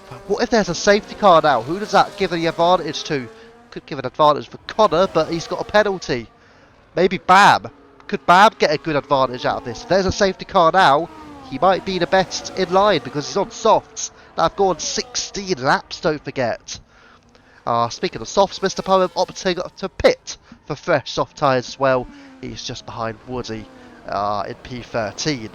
But what if there's a safety car now? Who does that give the advantage to? Could give an advantage for Connor, but he's got a penalty. Maybe Bam. Could Bam get a good advantage out of this? If there's a safety car now, he might be the best in line because he's on softs. Now I've gone 16 laps, don't forget. Speaking of softs, Mr. Poem opting to pit for fresh soft tyres as well. He's just behind Woody in P13.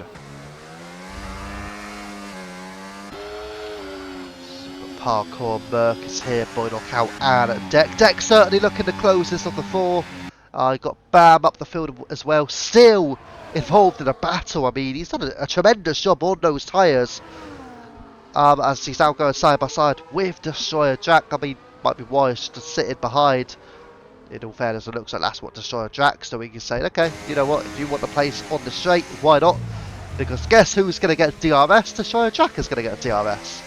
Parkour, Merc is here, Boy Knockout and Deck. Deck certainly looking the closest of the 4. You've got Bam up the field as well, still involved in a battle. I mean, he's done a tremendous job on those tyres. As he's now going side by side with Destroyer Jack. I mean, might be wise to sit in behind. In all fairness, it looks like that's what Destroyer Jack's doing. He's saying, okay, you know what, if you want the place on the straight, why not? Because guess who's going to get DRS? Destroyer Jack is going to get DRS.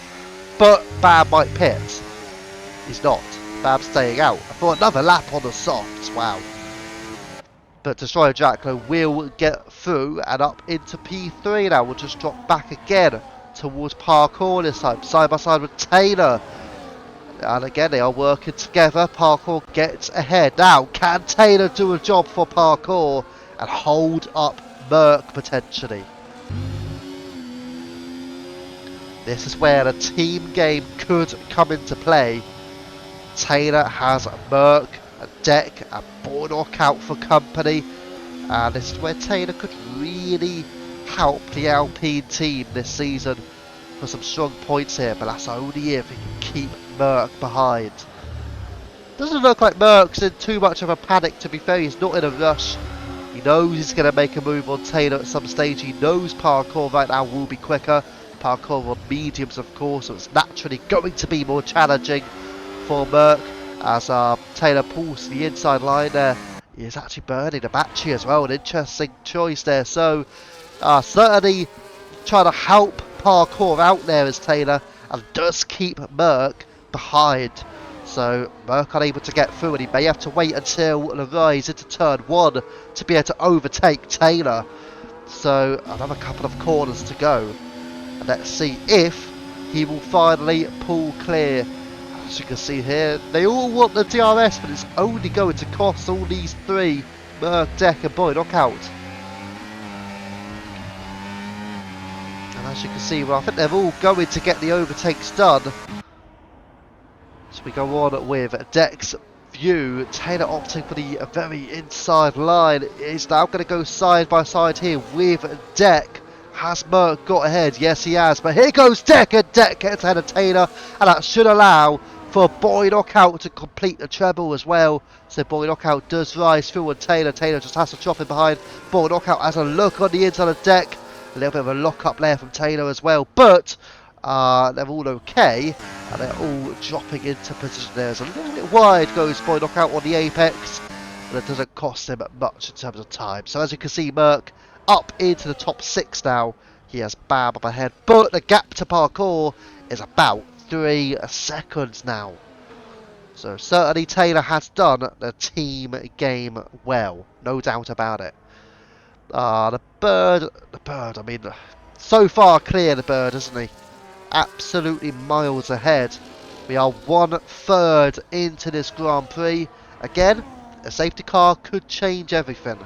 But Bam might pit. He's not. Bam's staying out for another lap on the softs. Wow. But Destroyer Jack will get through and up into P3 now. We'll just drop back again towards Parkour this time. Side by side with Taylor. And again, they are working together. Parkour gets ahead. Now, can Taylor do a job for Parkour and hold up Merc potentially? This is where the team game could come into play. Taylor has Merc, a Deck, a Boy Knockout for company. And this is where Taylor could really help the Alpine team this season for some strong points here. But that's only if he can keep Merc behind. Doesn't look like Merc's in too much of a panic, to be fair. He's not in a rush. He knows he's going to make a move on Taylor at some stage. He knows Parkour right now will be quicker. Parkour on mediums, of course, so it's naturally going to be more challenging for Merc as Taylor pulls the inside line there. He is actually burning the battery as well, an interesting choice there. So certainly trying to help Parkour out there as Taylor, and does keep Merc behind. So Merc unable to get through, and he may have to wait until the rise into turn 1 to be able to overtake Taylor. So another couple of corners to go. And let's see if he will finally pull clear. As you can see here, they all want the DRS, but it's only going to cost all these 3, Merc, Deck and Boy Knockout. And as you can see, well, I think they're all going to get the overtakes done. So we go on with Deck's view. Taylor opting for the very inside line. Is now going to go side by side here with Deck. Has Merck got ahead? Yes, he has. But here goes Deck, and Deck gets ahead of Taylor, and that should allow for Boy Knockout to complete the treble as well. So Boy Knockout does rise through on Taylor. Taylor just has to drop in behind. Boy Knockout has a look on the inside of Deck. A little bit of a lock up there from Taylor as well. But they're all okay, and they're all dropping into position there. It's a little bit wide goes Boy Knockout on the apex, but it doesn't cost him much in terms of time. So as you can see, Merck up into the top 6 now. He has Bam up ahead, but the gap to Parkour is about 3 seconds now. So certainly Taylor has done the team game well, no doubt about it. The bird, I mean, so far clear the bird, isn't he? Absolutely miles ahead. We are 1/3 into this Grand Prix. Again, a safety car could change everything.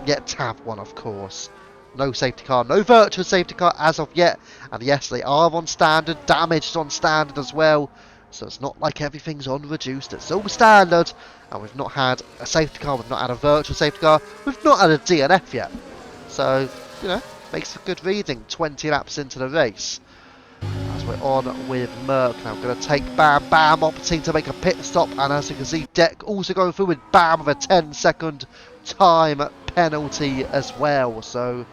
Yet to have one, of course. No safety car, no virtual safety car as of yet. And yes, they are on standard, damaged on standard as well. So it's not like everything's on reduced, it's all standard. And we've not had a safety car, we've not had a virtual safety car, we've not had a DNF yet. So, you know, makes for good reading 20 laps into the race. As we're on with Merck now, going to take Bam. Bam opting to make a pit stop, and as you can see, Deck also going through with Bam with a 10-second time penalty as well. So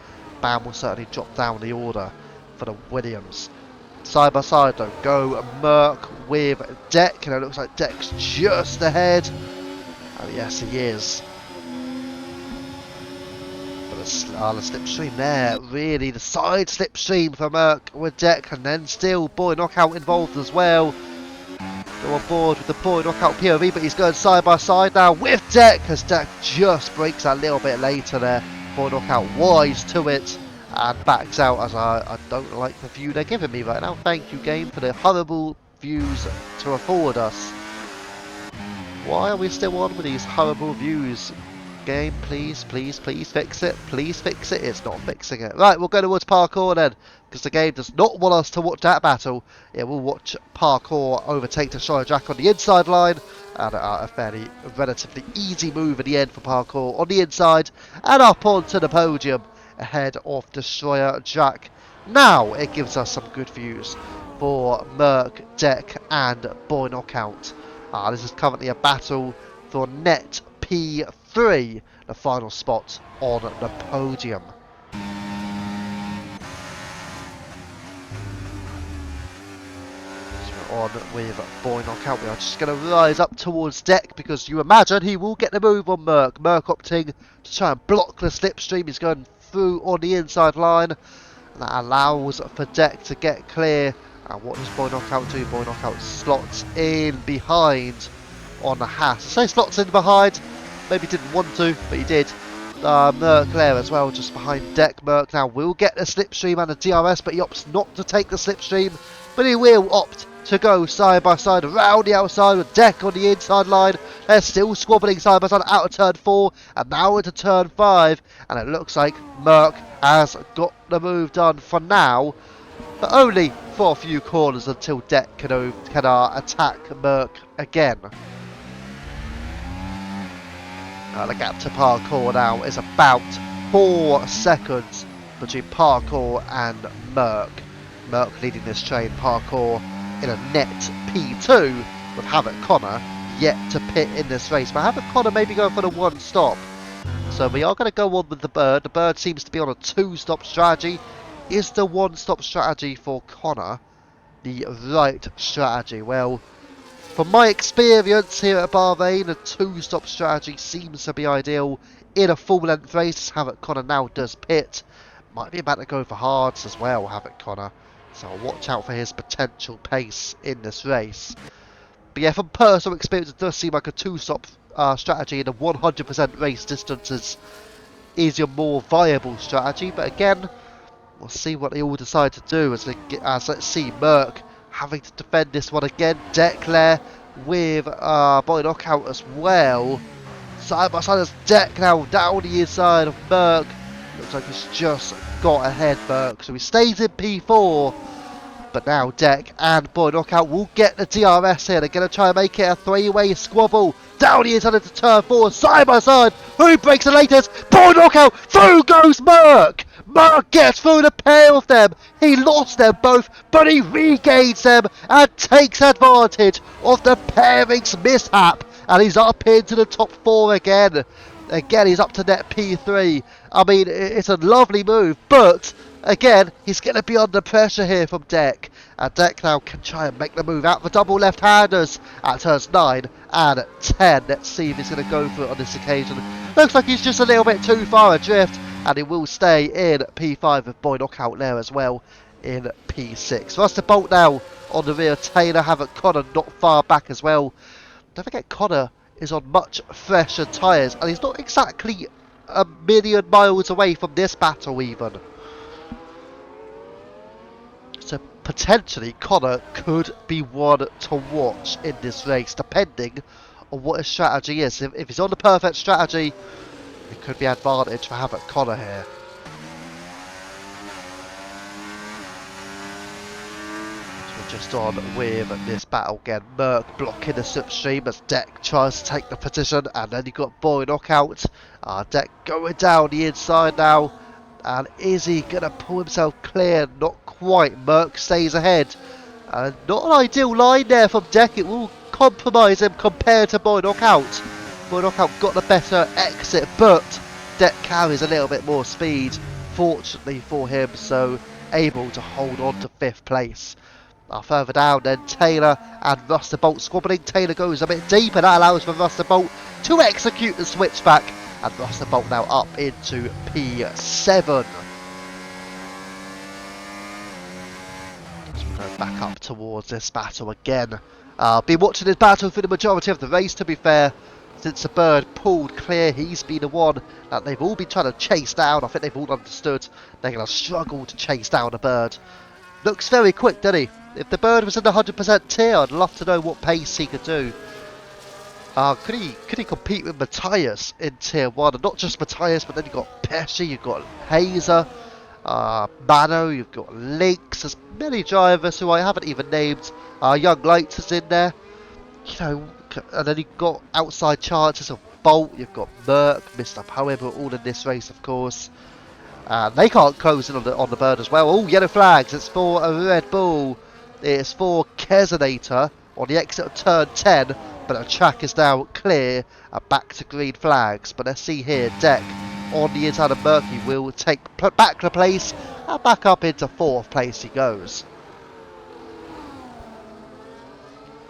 Bam will certainly drop down the order for the Williams. Side by side though, go Merck with Deck, and it looks like Deck's just ahead. And yes, he is. The slipstream there, really, the side slipstream for Merck with Deck, and then still Boy Knockout involved as well. Go on board with the Boy Knockout POV, but he's going side by side now with Deck, as Deck just breaks a little bit later there. Boy Knockout wise to it and backs out, as I don't like the view they're giving me right now. Thank you, game, for the horrible views to afford us. Why are we still on with these horrible views? Game, please fix it. Please fix it. It's not fixing it. Right, we'll go towards Parkour then, because the game does not want us to watch that battle. It will watch Parkour overtake Destroyer Jack on the inside line, and a fairly relatively easy move at the end for Parkour on the inside and up onto the podium ahead of Destroyer Jack. Now it gives us some good views for Merck, Deck and Boy Knockout. This is currently a battle for net P3, the final spot on the podium. So we're on with Boy Knockout. We are just going to rise up towards Deck, because you imagine he will get the move on Merck. Merck opting to try and block the slipstream. He's going through on the inside line, and that allows for Deck to get clear. And what does Boy Knockout do? Boy Knockout slots in behind on the Haas. I say slots in behind, maybe didn't want to, but he did. Merck there as well, just behind Deck. Merck now will get the slipstream and the DRS, but he opts not to take the slipstream, but he will opt to go side by side around the outside with Deck on the inside line. They're still squabbling side by side out of turn 4 and now into turn 5, and it looks like Merck has got the move done for now, but only for a few corners until Deck can attack Merck again. The gap to Parkour now is about 4 seconds between Parkour and Merck. Merck leading this train, Parkour in a net P2 with Havoc Connor yet to pit in this race. But Havoc Connor may be going for the 1 stop. So we are going to go on with the Bird. The Bird seems to be on a 2-stop strategy. Is the 1-stop strategy for Connor the right strategy? Well, from my experience here at Bahrain, a 2-stop strategy seems to be ideal in a full-length race. Havoc Connor now does pit. Might be about to go for hards as well, Havoc Connor. So I'll watch out for his potential pace in this race. But yeah, from personal experience, it does seem like a 2-stop strategy in a 100% race distances is your more viable strategy. But again, we'll see what they all decide to do as let's see Merck having to defend this one again. Deck there with Boy Knockout as well. Side by side as Deck now down the inside of Merck. Looks like he's just got ahead Merck, so he stays in P4. But now Deck and Boy Knockout will get the DRS here. They're going to try and make it a three-way squabble. Down he is into turn 4, side by side. Who breaks the latest? Boy Knockout. Through goes Merc. Merc gets through the pair of them. He lost them both, but he regains them and takes advantage of the pairing's mishap. And he's up into the top 4 again. Again, he's up to net P3. I mean, it's a lovely move, but again, he's going to be under pressure here from Deck. And Deck now can try and make the move out for double left-handers at turns 9 and 10. Let's see if he's going to go for it on this occasion. Looks like he's just a little bit too far adrift, and he will stay in P5 with Boy Knockout there as well in P6. Rusty Bolt now on the rear. Taylor, Havoc, Connor not far back as well. Don't forget Connor is on much fresher tyres, and he's not exactly a million miles away from this battle even. So potentially Connor could be one to watch in this race, depending on what his strategy is. If he's on the perfect strategy, it could be advantage for Havoc Connor here. Just on with this battle again. Merc blocking the slipstream as Deck tries to take the position, and then you got Boy Knockout. Deck going down the inside now, and is he going to pull himself clear? Not quite. Merc stays ahead. Not an ideal line there from Deck. It will compromise him compared to Boy Knockout. Boy Knockout got the better exit, but Deck carries a little bit more speed, fortunately for him, so able to hold on to 5th place. Further down then, Taylor and Ruster Bolt squabbling. Taylor goes a bit deeper. That allows for Ruster Bolt to execute the switchback. And Ruster Bolt now up into P7. So we're going back up towards this battle again. Been watching this battle for the majority of the race, to be fair. Since the bird pulled clear, he's been the one that they've all been trying to chase down. I think they've all understood they're going to struggle to chase down the bird. Looks very quick, doesn't he? If the bird was in the 100% tier, I'd love to know what pace he could do. Could he compete with Matthias in tier 1? And not just Matthias, but then you've got Pesci, you've got Hazer, Mano, you've got Lynx. There's many drivers who I haven't even named. Young Lights is in there. You know, and then you've got outside chances of Bolt, you've got Merc, Mr. Poem, who are all in this race, of course. They can't close in on the bird as well. Oh, yellow flags. It's for a Red Bull. It's for Kesonator on the exit of turn 10. But the track is now clear and back to green flags. But let's see here. Deck on the inside of Murphy will take back the place. And back up into 4th place he goes.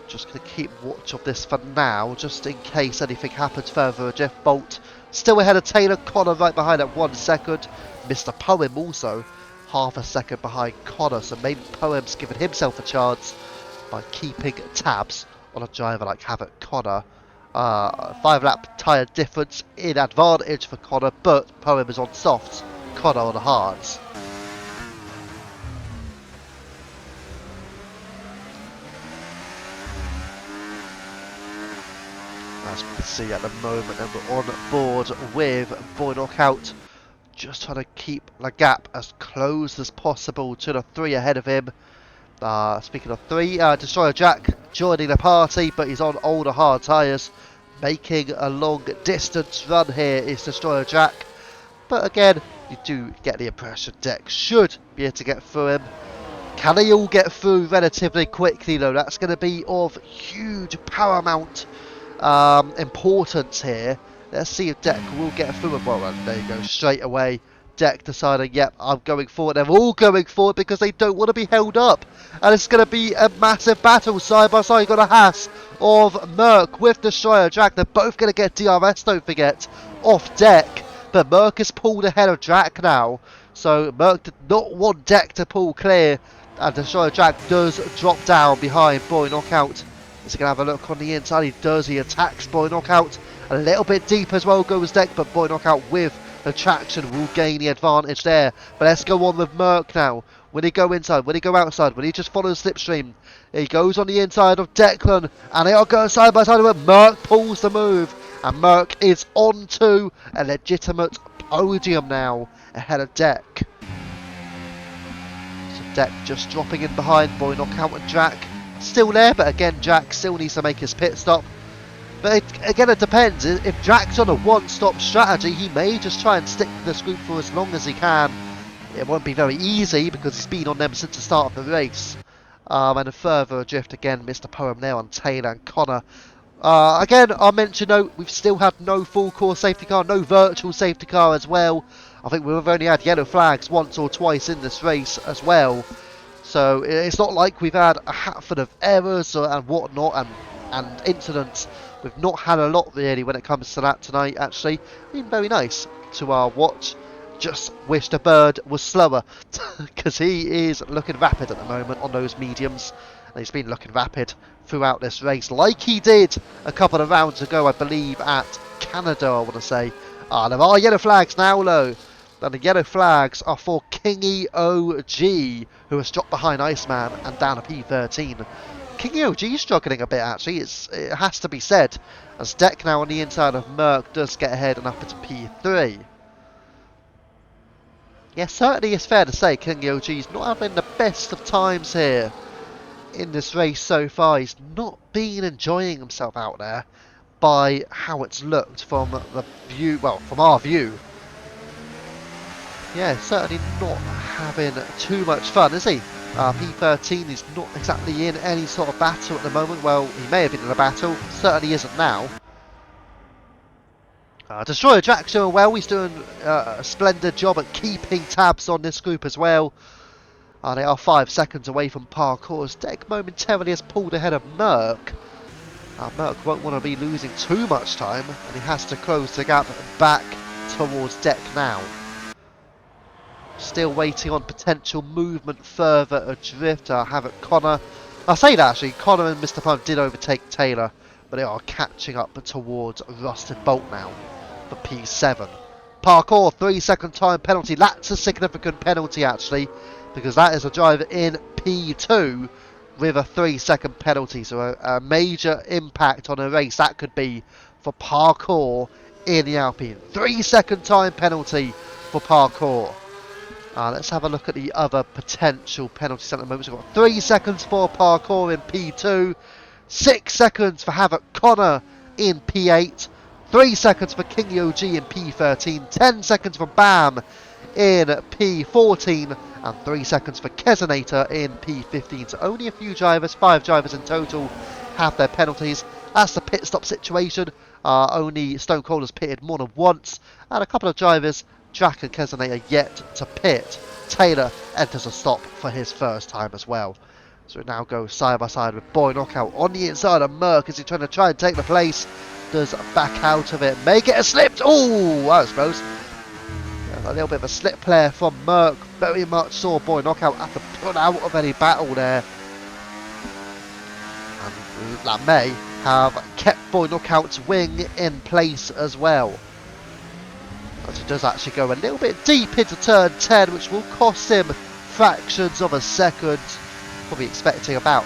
Just going to keep watch of this for now, just in case anything happens further. Jeff Bolt still ahead of Taylor. Connor right behind at 1 second. Mr. Poem also half a second behind Connor, so maybe Poem's given himself a chance by keeping tabs on a driver like Havoc Connor. 5-lap tyre difference in advantage for Connor, but Poem is on softs, Connor on hards. As we can see at the moment, and we're on board with Boy Knockout. Just trying to keep the gap as close as possible to the 3 ahead of him. Speaking of 3, Destroyer Jack joining the party, but he's on older hard tyres. Making a long distance run here is Destroyer Jack. But again, you do get the impression Deck should be able to get through him. Can they all get through relatively quickly though? That's going to be of huge paramount importance here. Let's see if Deck will get through him. Well, there you go, straight away. Deck deciding, yep, I'm going forward. They're all going forward because they don't want to be held up. And it's going to be a massive battle side by side. You've got a Haas of Merc with Destroyer Jack. They're both going to get DRS, don't forget, off Deck. But Merc is pulled ahead of Jack now. So Merc did not want Deck to pull clear. And Destroyer Jack does drop down behind Boy Knockout. Is he going to have a look on the inside? He does. He attacks Boy Knockout. A little bit deep as well goes Deck, but Boy Knockout with the traction will gain the advantage there. But let's go on with Merc now. Will he go inside? Will he go outside? Will he just follow the slipstream? He goes on the inside of Declan, and they are going side by side. Merc pulls the move, and Merc is on to a legitimate podium now ahead of Deck. So Deck just dropping in behind. Boy Knockout and Jack still there, but again Jack still needs to make his pit stop. But again, it depends. If Jack's on a one-stop strategy, he may just try and stick to this group for as long as he can. It won't be very easy because he's been on them since the start of the race. And a further adrift again, Mr. Poem there on Taylor and Connor. Again, I'll mention, note, we've still had no full course safety car, no virtual safety car as well. I think we've only had yellow flags once or twice in this race as well. So it's not like we've had a hatful of errors and whatnot and incidents. We've not had a lot really when it comes to that tonight, actually. Been very nice to watch. Just wish the bird was slower because he is looking rapid at the moment on those mediums. And he's been looking rapid throughout this race, like he did a couple of rounds ago, I believe, at Canada, I want to say. There are yellow flags now, though. And the yellow flags are for Kingy OG, who has dropped behind Iceman and down a P13. Kingy OG is struggling a bit, actually. It has to be said, as Deck now on the inside of Merck does get ahead and up into P3. Yes, certainly it's fair to say Kingy OG is not having the best of times here in this race so far. He's not been enjoying himself out there by how it's looked from the view, well, from our view. Yeah, certainly not having too much fun, is he? P13 is not exactly in any sort of battle at the moment. Well, he may have been in a battle, certainly isn't now. Destroyer Jack's doing well. He's doing a splendid job at keeping tabs on this group as well. They are 5 seconds away from Parkour's. Deck momentarily has pulled ahead of Merck. Merck won't want to be losing too much time, and he has to close the gap back towards Deck now. Still waiting on potential movement further adrift. Havoc Connor. I say that actually, Connor and Mr. Pump did overtake Taylor, but they are catching up towards Rusted Bolt now for P7. Parkour, 3 second time penalty. That's a significant penalty actually, because that is a driver in P2 with a 3 second penalty. So a major impact on a race that could be for Parkour in the Alpine. 3 second time penalty for Parkour. Let's have a look at the other potential penalties at the moment. So we've got 3 seconds for Parkour in P2, 6 seconds for Havoc Connor in P8, 3 seconds for Kingy OG in P13, 10 seconds for Bam in P14, and 3 seconds for Kesonator in P15. So only a few drivers, 5 drivers in total, have their penalties. That's the pit stop situation. Only Stone Cold has pitted more than once, and a couple of drivers, Jack and Kesonator, yet to pit. Taylor enters a stop for his first time as well. So it now goes side by side with Boy Knockout on the inside of Merck as he's trying to try and take the place. Does back out of it. May get a slip. Oh, that was close. A little bit of a slip player from Merck. Very much saw Boy Knockout have to pull out of any battle there. And that may have kept Boy Knockout's wing in place as well. But it does actually go a little bit deep into turn 10, which will cost him fractions of a second. Probably expecting about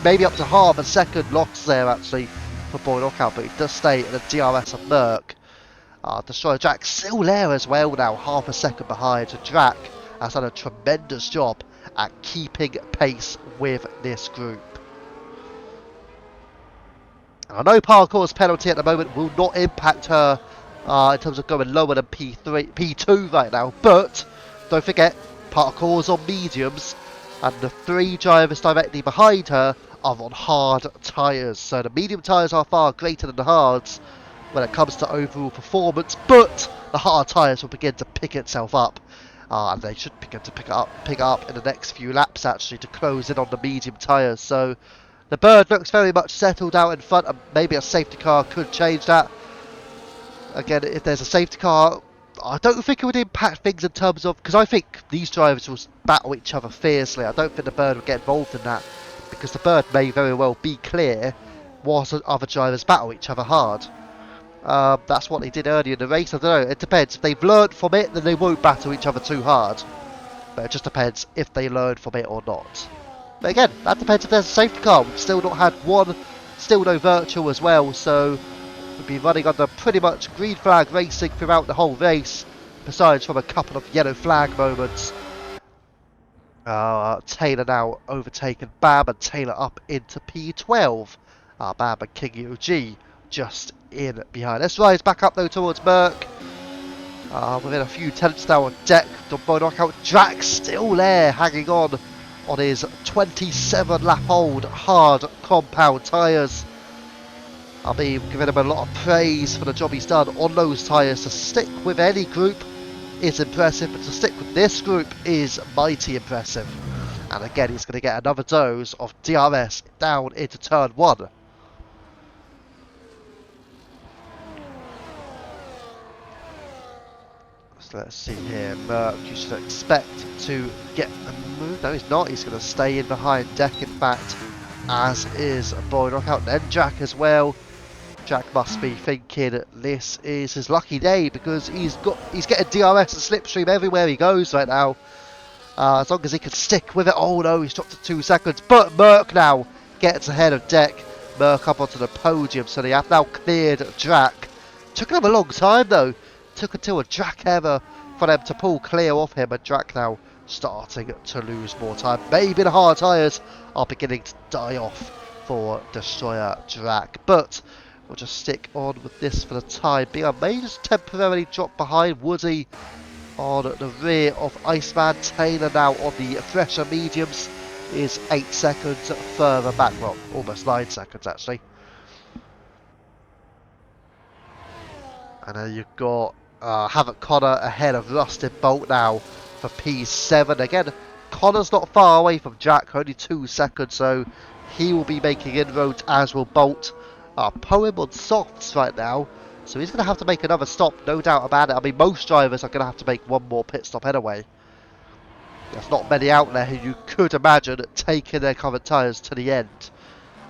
maybe up to half a second loss there actually for Boy Knockout, but he does stay in the DRS of Merck. Destroyer Jack still there as well now, half a second behind. So Jack has done a tremendous job at keeping pace with this group. And I know Parkour's penalty at the moment will not impact her in terms of going lower than P2 right now, but don't forget Parkour's on mediums and the 3 drivers directly behind her are on hard tyres. So the medium tyres are far greater than the hards when it comes to overall performance, but the hard tyres will begin to pick itself up. And they should begin to pick up in the next few laps actually to close in on the medium tyres. So the bird looks very much settled out in front, and maybe a safety car could change that. Again, if there's a safety car, I don't think it would impact things in terms of, because I think these drivers will battle each other fiercely. I don't think the bird would get involved in that, because the bird may very well be clear whilst other drivers battle each other hard. That's what they did earlier in the race. I don't know, it depends. If they've learned from it, then they won't battle each other too hard. But it just depends if they learn from it or not. But again, that depends if there's a safety car. We've still not had one, still no virtual as well, so we've been running under pretty much green flag racing throughout the whole race, besides from a couple of yellow flag moments. Taylor now overtaken Bam, and Taylor up into P12. Bam and King UG just in behind. Let's rise back up though towards Merck. Within a few tenths now on deck. Double knockout. Drax still there, hanging on his 27 lap old hard compound tyres. I'll be giving him a lot of praise for the job he's done on those tyres. To stick with any group is impressive, but to stick with this group is mighty impressive. And again, he's going to get another dose of DRS down into turn 1. So let's see here. Merck, you should expect to get a move. No, he's not. He's going to stay in behind deck, in fact, as is Boy Knockout. Then Jack as well. Jack must be thinking this is his lucky day, because he's getting DRS and slipstream everywhere he goes right now. As long as he can stick with it. Oh no, he's dropped to 2 seconds. But Merck now gets ahead of deck. Merck up onto the podium, so they have now cleared Drac. Took him a long time though. Took until a Drac error for them to pull clear of him, and Drac now starting to lose more time. Maybe the hard tyres are beginning to die off for Destroyer Drac. But we'll just stick on with this for the time being. I may just temporarily drop behind Woody on the rear of Iceman. Taylor now on the fresher mediums is 8 seconds further back. Well, almost 9 seconds actually. And then you've got Havoc Connor ahead of Rusted Bolt now for P7. Again, Connor's not far away from Jack, only 2 seconds, so he will be making inroads, as will Bolt. Poem on softs right now, so he's going to have to make another stop, no doubt about it. I mean, most drivers are going to have to make one more pit stop anyway. There's not many out there who you could imagine taking their current tyres to the end.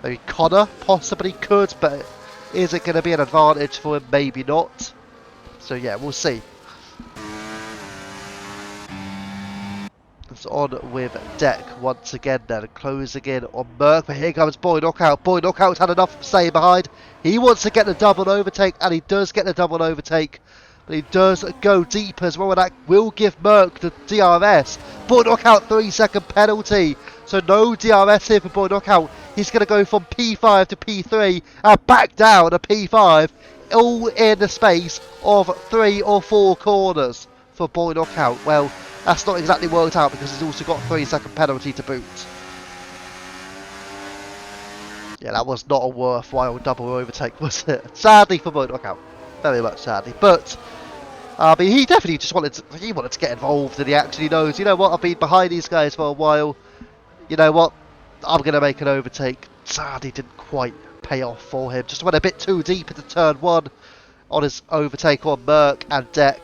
Maybe Connor possibly could, but is it going to be an advantage for him? Maybe not. So yeah, we'll see. It's on with deck once again then, closing in on Merck, but here comes Boy Knockout. Boy Knockout's had enough of staying behind. He wants to get the double overtake, and he does get the double overtake, but he does go deep as well, and that will give Merck the DRS. Boy Knockout 3-second penalty, so no DRS here for Boy Knockout. He's going to go from P5 to P3 and back down to P5, all in the space of 3 or 4 corners for Boy Knockout. Well, that's not exactly worked out, because he's also got a 3-second penalty to boot. Yeah, that was not a worthwhile double overtake, was it? Sadly for Boy Knockout. Very much sadly. But he definitely just wanted to get involved in the action. He knows, you know what, I've been behind these guys for a while. You know what, I'm going to make an overtake. Sadly didn't quite pay off for him. Just went a bit too deep into turn 1 on his overtake on Merck and deck.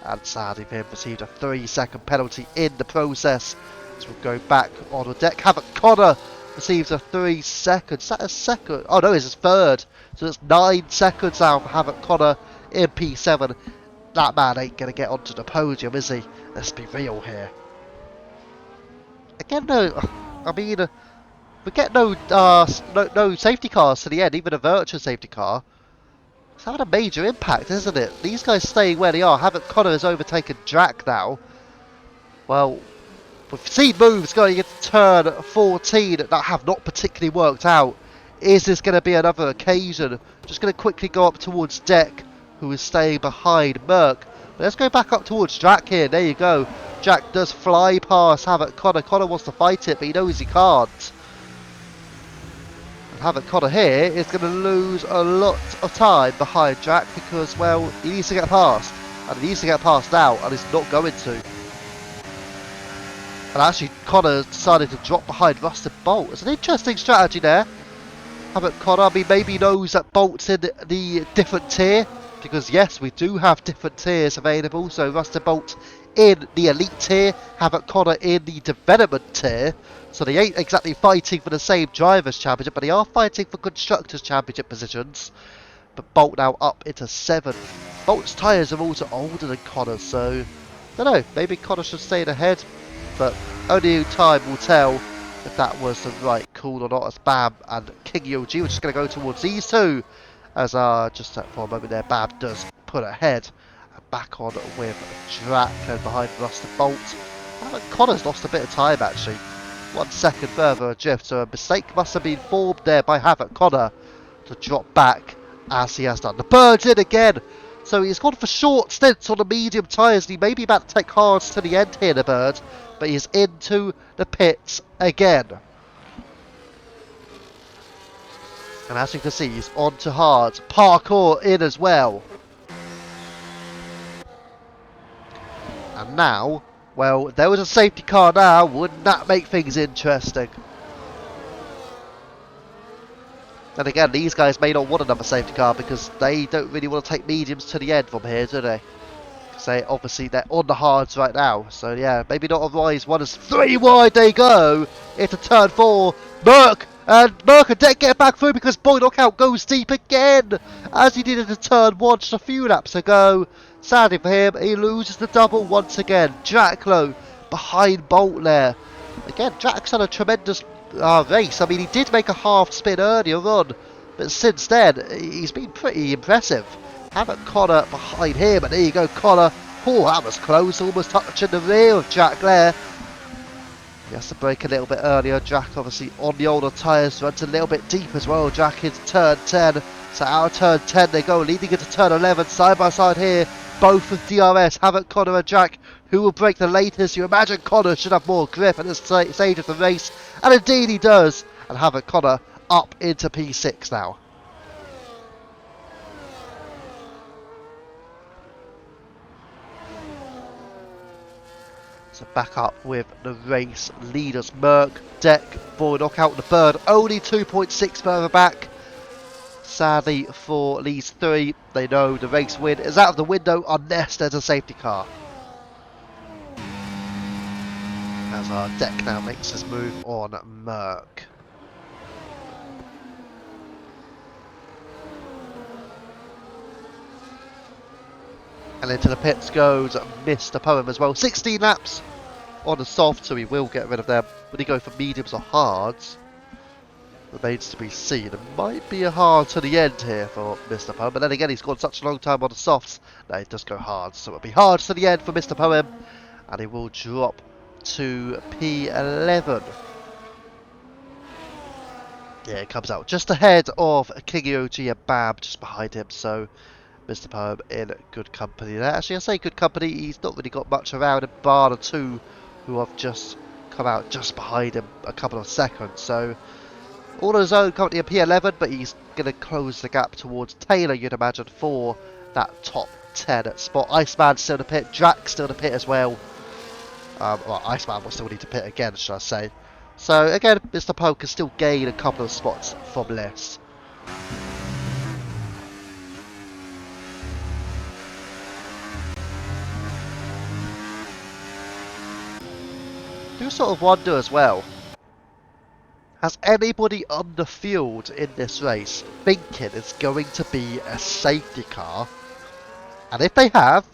And sadly for him, received a 3-second penalty in the process. So we'll go back on the deck. Havoc Connor receives a 3 seconds. Is that a second? Oh no, it's his third. So it's 9 seconds now for Havoc Connor in P7. That man ain't going to get onto the podium, is he? Let's be real here. Again, no, I mean, we get no safety cars to the end, even a virtual safety car. It's having a major impact, isn't it? These guys staying where they are. Havoc Connor has overtaken Drac now. Well, we've seen moves going into turn 14 that have not particularly worked out. Is this going to be another occasion? Just going to quickly go up towards Deck, who is staying behind Merck. Let's go back up towards Drac here. There you go. Jack does fly past Havoc Connor. Connor wants to fight it, but he knows he can't. Havoc Connor here is going to lose a lot of time behind Drac, because, well, he needs to get past. And he needs to get past now, and he's not going to. And actually, Connor decided to drop behind Rusted Bolt. It's an interesting strategy there. Havoc Connor, I mean, maybe he knows that Bolt's in the different tier, because, yes, we do have different tiers available. So, Rusted Bolt in the elite tier, Havoc Connor in the development tier. So they ain't exactly fighting for the same Drivers' Championship, but they are fighting for Constructors' Championship positions. But Bolt now up into 7. Bolt's tyres are also older than Connor's, so I don't know, maybe Connor should stay ahead, but only time will tell if that was the right call or not. As Bam and King UG, we're just going to go towards these two, as just for a moment there, Bam does put ahead. Back on with Drac and behind Rusted Bolt. Connor's lost a bit of time actually. 1 second further adrift, so a mistake must have been formed there by Havoc Connor to drop back as he has done. The bird's in again, so he's gone for short stints on the medium tyres. He may be about to take hards to the end here, the bird, but he's into the pits again. And as you can see, he's on to hards. Parkour in as well. And now, well, there was a safety car now. Wouldn't that make things interesting? And again, these guys may not want another safety car because they don't really want to take mediums to the end from here, do they? Because obviously they're on the hards right now. So yeah, maybe not a rise one as 3 wide they go into turn 4. Merc and Deck get back through because Boy Knockout goes deep again as he did into turn 1 just a few laps ago. Sadly for him, he loses the double once again. Jacklow behind Bolt there. Again, Jack's had a tremendous race. I mean, he did make a half spin earlier on, but since then, he's been pretty impressive. Havoc Connor behind him, and there you go, Connor. Oh, that was close, almost touching the rear of Jack there. He has to brake a little bit earlier. Jack obviously on the older tyres, runs a little bit deep as well. Jack into turn 10, so out of turn 10 they go, leading into turn 11, side by side here. Both with DRS, Havoc Connor and Jack, who will break the latest. You imagine Connor should have more grip at this stage of the race, and indeed he does. And Havoc Connor up into P6 now. So back up with the race leaders, Merc, Deck, Boy Knockout, the Bird, only 2.6 further back. Sadly for these 3, they know the race win is out of the window unless there's a safety car. As our Deck now makes his move on Merc. And into the pits goes Mr. Poem as well. 16 laps on the soft, so he will get rid of them. Would he go for mediums or hards? Remains to be seen. It might be a hard to the end here for Mr. Poem, but then again he's gone such a long time on the softs. No, it does go hard, so it'll be hard to the end for Mr. Poem, and he will drop to P11. Yeah, it comes out just ahead of King OG and Bab just behind him, so Mr. Poem in good company there. Actually, I say good company, he's not really got much around him, bar the 2 who have just come out just behind him a couple of seconds, so all on his own currently a P11, but he's going to close the gap towards Taylor, you'd imagine, for that top 10 spot. Iceman still in the pit, Drac still in the pit as well. Well, Iceman will still need to pit again, should I say. So again, Mr. Poe can still gain a couple of spots from this. Do sort of wonder as well, has anybody on the field in this race thinking it's going to be a safety car? And if they have,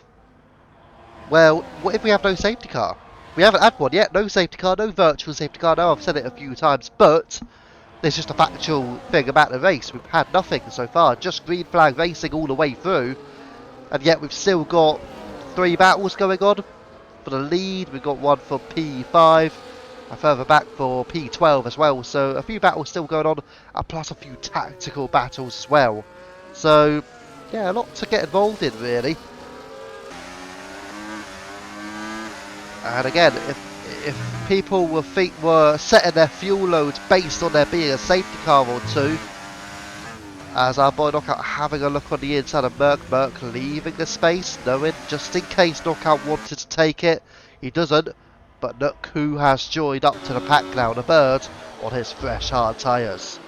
well, what if we have no safety car? We haven't had one yet, no safety car, no virtual safety car. No, I've said it a few times, but there's just a factual thing about the race. We've had nothing so far, just green flag racing all the way through, and yet we've still got 3 battles going on. For the lead, we've got one for P5, and further back for P12 as well, so a few battles still going on, plus a few tactical battles as well. So yeah, a lot to get involved in really. And again, if people were setting their fuel loads based on there being a safety car or 2, as our Boy Knockout having a look on the inside of Merc leaving the space, knowing just in case Knockout wanted to take it, he doesn't. But look who has joined up to the pack now, the Bird, on his fresh hard tyres.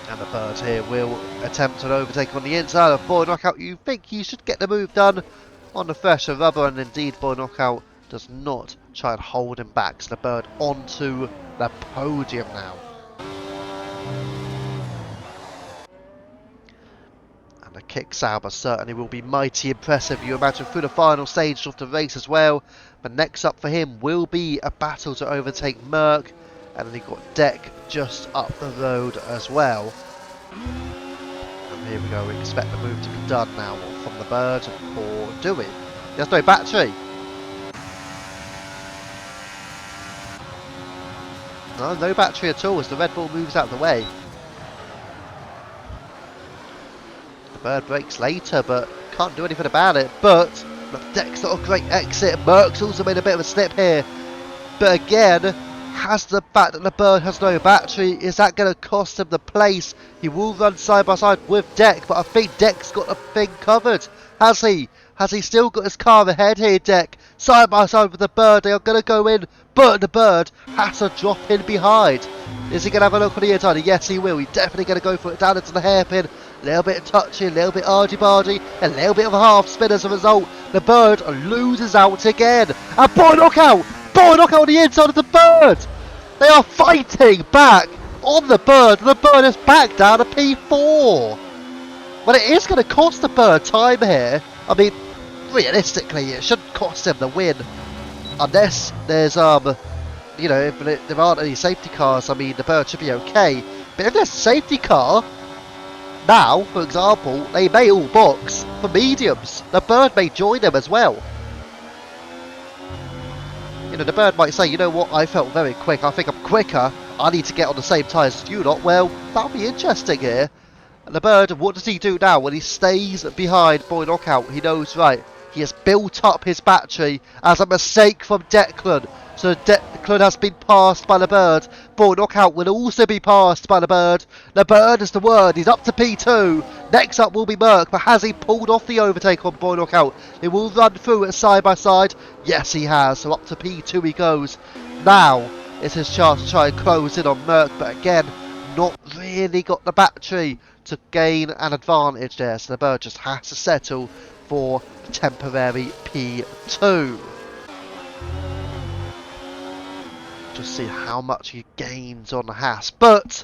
And the Bird here will attempt an overtake on the inside of Boy Knockout. You think he should get the move done on the fresher rubber, and indeed Boy Knockout does not try and hold him back. So the Bird onto the podium now. And the kick Sauber certainly will be mighty impressive, you imagine, through the final stage of the race as well. But next up for him will be a battle to overtake Merc, and then you've got Deck just up the road as well. And here we go, we expect the move to be done now from the bird, or do we? There's no battery. No battery at all as the Red Bull moves out of the way. The bird brakes later, but can't do anything about it. But the deck's not a great exit. Merck's also made a bit of a slip here. But again, has the fact that the bird has no battery, is that going to cost him the place? He will run side by side with Deck, but I think Deck's got the thing covered. Has he? Has he still got his car ahead here, Deck? Side by side with the bird, they are going to go in, but the bird has to drop in behind. Is he going to have a look on the inside? Yes, he will. He's definitely going to go for it down into the hairpin. A little bit of touchy, a little bit argy-bargy, a little bit of a half spin as a result. The bird loses out again. And boy, look out! Boy, look out on the inside of the bird! They are fighting back on the bird. The bird is back down to P4. Well, it is going to cost the bird time here. I mean, realistically, it shouldn't cost him the win. Unless there's, you know, if there aren't any safety cars, I mean, the bird should be okay. But if there's a safety car, now, for example, they may all box for mediums. The bird may join them as well. You know, the bird might say, you know what, I felt very quick. I think I'm quicker. I need to get on the same tyres as you lot. Well, that'll be interesting here. And the bird, what does he do now when he stays behind Boy Knockout? He knows, right, he has built up his battery as a mistake from Declan. So Declan has been passed by the bird. Boy Knockout will also be passed by the bird. The bird is the word. He's up to P2. Next up will be Merck, but has he pulled off the overtake on Boy Knockout? He will run through it side by side. Yes, he has. So up to P2 he goes. Now it's his chance to try and close in on Merck, but again, not really got the battery to gain an advantage there. So the bird just has to settle for temporary P2. Just see how much he gains on the Haas, but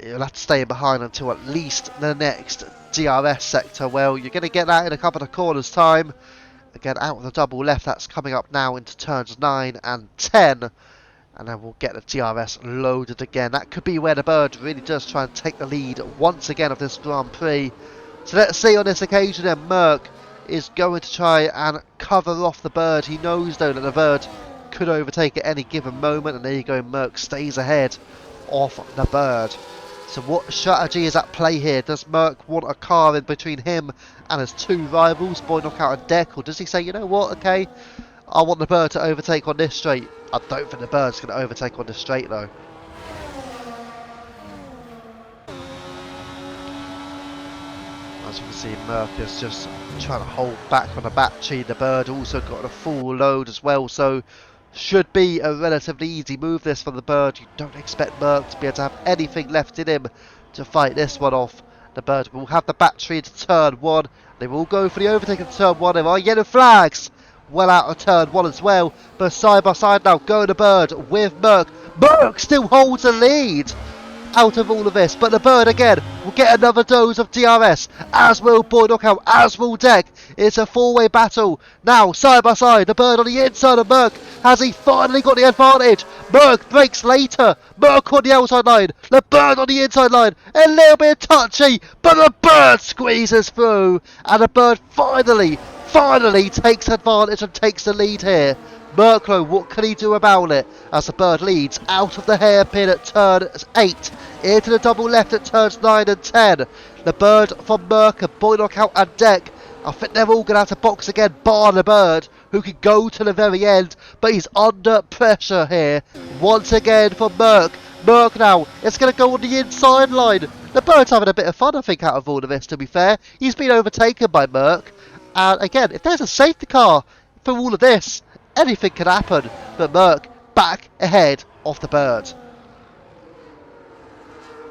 you'll have to stay behind until at least the next DRS sector. Well, you're going to get that in a couple of corners time. Again, out of the double left, that's coming up now into turns 9 and 10. And then we'll get the DRS loaded again. That could be where the bird really does try and take the lead once again of this Grand Prix. So let's see on this occasion then, Merck is going to try and cover off the bird. He knows though that the bird could overtake at any given moment, and there you go, Merck stays ahead of the bird. So what strategy is at play here? Does Merck want a car in between him and his two rivals, Boy Knockout and Deck, or does he say, you know what, okay, I want the bird to overtake on this straight? I don't think the bird's going to overtake on this straight though. As you can see, Merck is just trying to hold back on the battery. The bird also got a full load as well, so should be a relatively easy move this for the bird. You don't expect Merck to be able to have anything left in him to fight this one off. The bird will have the battery into turn 1. They will go for the overtake in turn 1. There are yellow flags well out of turn 1 as well. But side by side now, go the bird with Merck. Merck still holds a lead out of all of this, but the bird again will get another dose of DRS, as will Boy Knockout, as will Deck. It's a four-way battle now, side by side. The bird on the inside of Merck. Has he finally got the advantage? Merck breaks later. Merck on the outside line, the bird on the inside line. A little bit touchy, but the bird squeezes through, and the bird finally takes advantage and takes the lead here. Merklo, what can he do about it? As the bird leads out of the hairpin at turn 8, into the double left at turns 9 and 10. The bird from Merck and Boy Knockout and Deck. I think they're all going to have to box again, bar the bird, who can go to the very end, but he's under pressure here. Once again for Merck. Merck now, it's going to go on the inside line. The bird's having a bit of fun, I think, out of all of this, to be fair. He's been overtaken by Merck. And again, if there's a safety car for all of this, anything can happen, but Merck back ahead of the bird.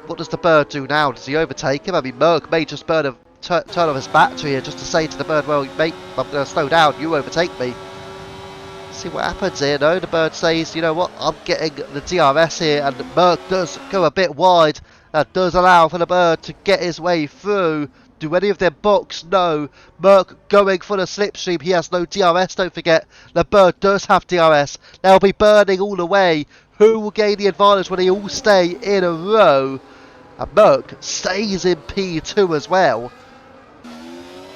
What does the bird do now? Does he overtake him? I mean, Merck may just turn off his battery here just to say to the bird, well, mate, I'm going to slow down, you overtake me. See what happens here. No, the bird says, you know what, I'm getting the DRS here, and Merck does go a bit wide. That does allow for the bird to get his way through. Do any of them box? No. Merck going for the slipstream. He has no DRS, don't forget. The bird does have DRS. They'll be burning all the way. Who will gain the advantage when they all stay in a row? And Merck stays in P2 as well.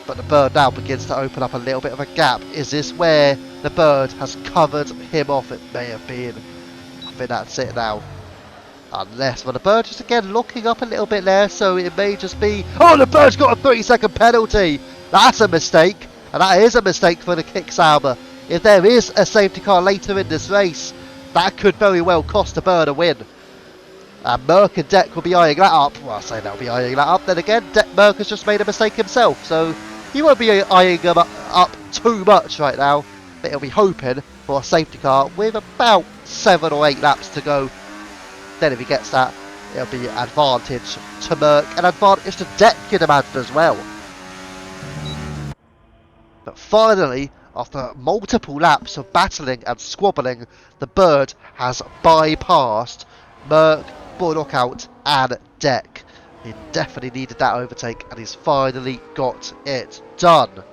But the bird now begins to open up a little bit of a gap. Is this where the bird has covered him off? It may have been. I think that's it now. Unless, well, the bird just again looking up a little bit there, so it may just be... Oh, the bird's got a 30-second penalty! That's a mistake, and that is a mistake for the Kicksauber. If there is a safety car later in this race, that could very well cost the bird a win. And Merck and Deck will be eyeing that up. Well, I say they'll be eyeing that up. Then again, Merck has just made a mistake himself, so he won't be eyeing them up too much right now. But he'll be hoping for a safety car with about 7 or 8 laps to go. Then if he gets that, it'll be an advantage to Merck, an advantage to Deck, you'd imagine, as well. But finally, after multiple laps of battling and squabbling, the bird has bypassed Merck, Boy Knockout and Deck. He definitely needed that overtake, and he's finally got it done.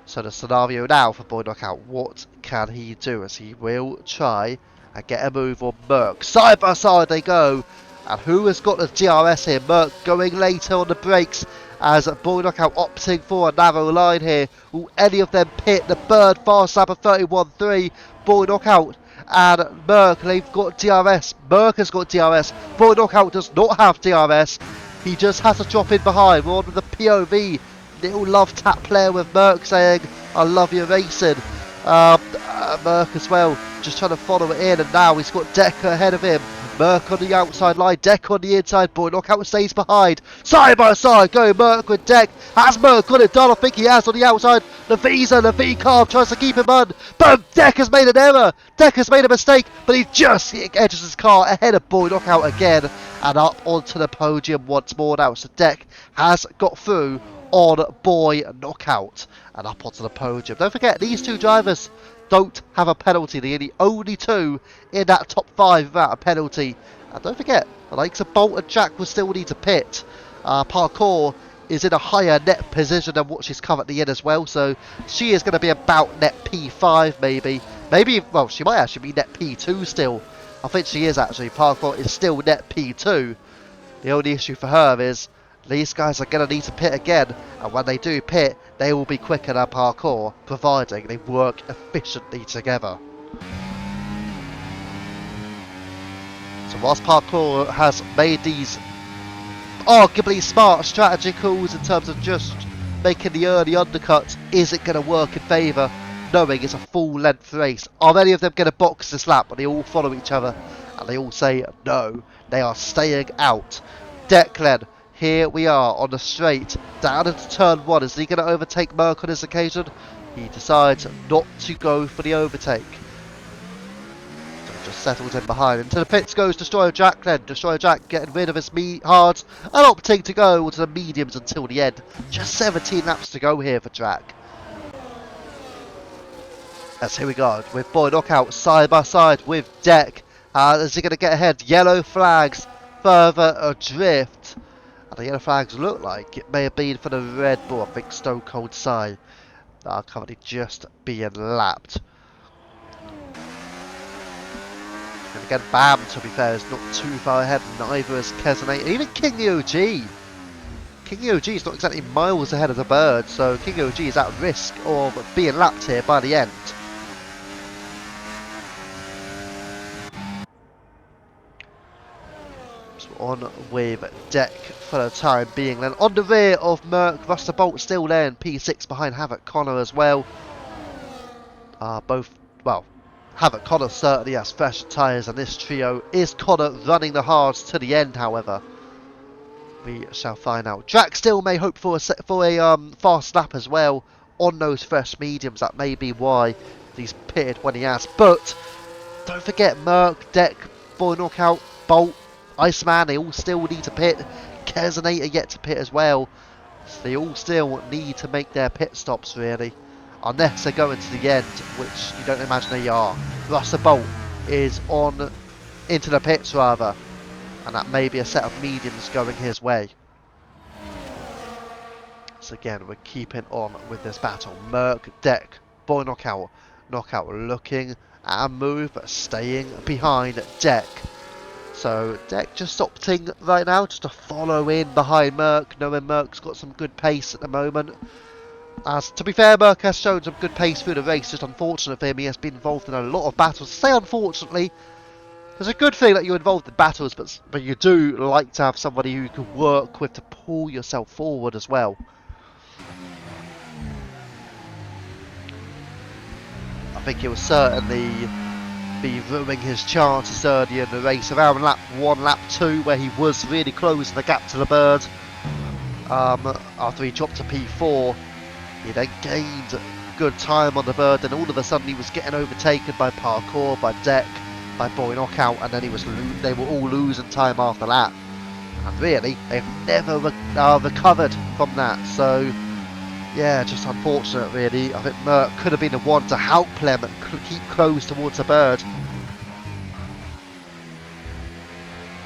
So the scenario now for Boy Knockout, what can he do? As he will try and get a move on Merck. Side by side they go. And who has got the DRS here? Merck going later on the brakes as Boy Knockout opting for a narrow line here. Will any of them pit? The bird fast lap of 31.3. Boy Knockout and Merck, they've got DRS. Merck has got DRS. Boy Knockout does not have DRS. He just has to drop in behind. We're on with the POV. Little love tap player with Merck saying, I love your racing. Merck as well, just trying to follow it in, and now he's got Decker ahead of him. Merck on the outside line, Deck on the inside. Boy Knockout stays behind. Side by side, go Merck with Deck. Has Merck got it done? I think he has on the outside. The V-carb tries to keep him on. But Deck has made an error. Deck has made a mistake, but he just edges his car ahead of Boy Knockout again. And up onto the podium once more now. So Deck has got through on Boy Knockout and up onto the podium. Don't forget, these two drivers don't have a penalty. They're the only two in that top 5 without a penalty. And don't forget, the likes of Bolt and Jack will still need to pit. Parkour is in a higher net position than what she's currently in as well, so she is going to be about net P5 maybe. Well, she might actually be net P2 still. I think she is actually. Parkour is still net P2. The only issue for her is these guys are going to need to pit again, and when they do pit, they will be quicker than Parkour, providing they work efficiently together. So whilst Parkour has made these arguably smart strategy calls in terms of just making the early undercut, is it going to work in favour, knowing it's a full length race? Are any of them going to box this lap? But they all follow each other, and they all say no, they are staying out. Declan, here we are on the straight, down into turn 1. Is he going to overtake Merck on this occasion? He decides not to go for the overtake. So just settles in behind. Into the pits goes Destroyer Jack then. Destroyer Jack getting rid of his hards and opting to go to the mediums until the end. Just 17 laps to go here for Jack. As here we go with Boy Knockout side by side with Deck. Is he going to get ahead? Yellow flags further adrift. And the yellow flags look like it may have been for the Red Bull. I think Stone Cold Side are currently just being lapped. And again, Bam, to be fair, is not too far ahead. Neither is Kesnate. Even King OG. King OG is not exactly miles ahead of the bird, so King OG is at risk of being lapped here by the end. On with Deck for the time being. Then on the rear of Merck, Ruster Bolt still there in P6 behind Havoc Connor as well. Havoc Connor certainly has fresh tyres, and this trio is Connor running the hards to the end. However, we shall find out. Jack still may hope for a fast lap as well on those fresh mediums. That may be why he's pitted when he has. But don't forget, Merck, Deck, Boy Knockout, Bolt, Iceman, they all still need to pit. Kesnate yet to pit as well. So they all still need to make their pit stops really. Unless they're going to the end, which you don't imagine they are. Russell Bolt is on into the pits rather. And that may be a set of mediums going his way. So again, we're keeping on with this battle. Merck, Deck, Boy Knockout. Knockout looking at a move, but staying behind Deck. So Deck just opting right now just to follow in behind Merc, knowing Merc's got some good pace at the moment. As to be fair, Merc has shown some good pace through the race, just unfortunate for him, he has been involved in a lot of battles. I say unfortunately, it's a good thing that you're involved in battles, but you do like to have somebody who you can work with to pull yourself forward as well. I think it will certainly be ruining his chances earlier in the race. Around lap 1, lap 2, where he was really closing the gap to the bird. After he dropped to P4, he then gained good time on the bird, and all of a sudden he was getting overtaken by Parkour, by Deck, by Boy Knockout, and then they were all losing time after that. And really, they've never recovered from that. So, yeah, just unfortunate really. I think Merc could have been the one to help them keep close towards the bird.